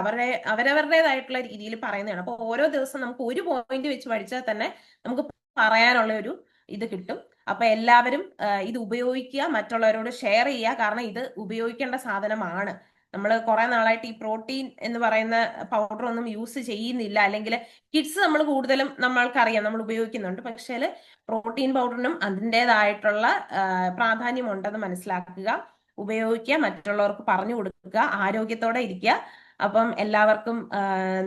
അവരവരുടേതായിട്ടുള്ള രീതിയിൽ പറയുന്നതാണ്. അപ്പൊ ഓരോ ദിവസം നമുക്ക് ഒരു പോയിന്റ് വെച്ച് പഠിച്ചാൽ തന്നെ നമുക്ക് പറയാനുള്ള ഒരു ഇത് കിട്ടും. അപ്പൊ എല്ലാവരും ഇത് ഉപയോഗിക്കുക, മറ്റുള്ളവരോട് ഷെയർ ചെയ്യുക. കാരണം ഇത് ഉപയോഗിക്കേണ്ട സാധനമാണ്. നമ്മൾ കുറെ നാളായിട്ട് ഈ പ്രോട്ടീൻ എന്ന് പറയുന്ന പൗഡർ ഒന്നും യൂസ് ചെയ്യുന്നില്ല. അല്ലെങ്കിൽ കിഡ്സ് നമ്മൾ കൂടുതലും നമ്മൾക്കറിയാം നമ്മൾ ഉപയോഗിക്കുന്നുണ്ട്. പക്ഷേ പ്രോട്ടീൻ പൗഡറിനും അതിൻ്റെതായിട്ടുള്ള പ്രാധാന്യം ഉണ്ടെന്ന് മനസ്സിലാക്കുക, ഉപയോഗിക്കുക, മറ്റുള്ളവർക്ക് പറഞ്ഞു കൊടുക്കുക, ആരോഗ്യത്തോടെ ഇരിക്കുക. അപ്പം എല്ലാവർക്കും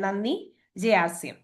നന്ദി. ജയ ആർ സി എം.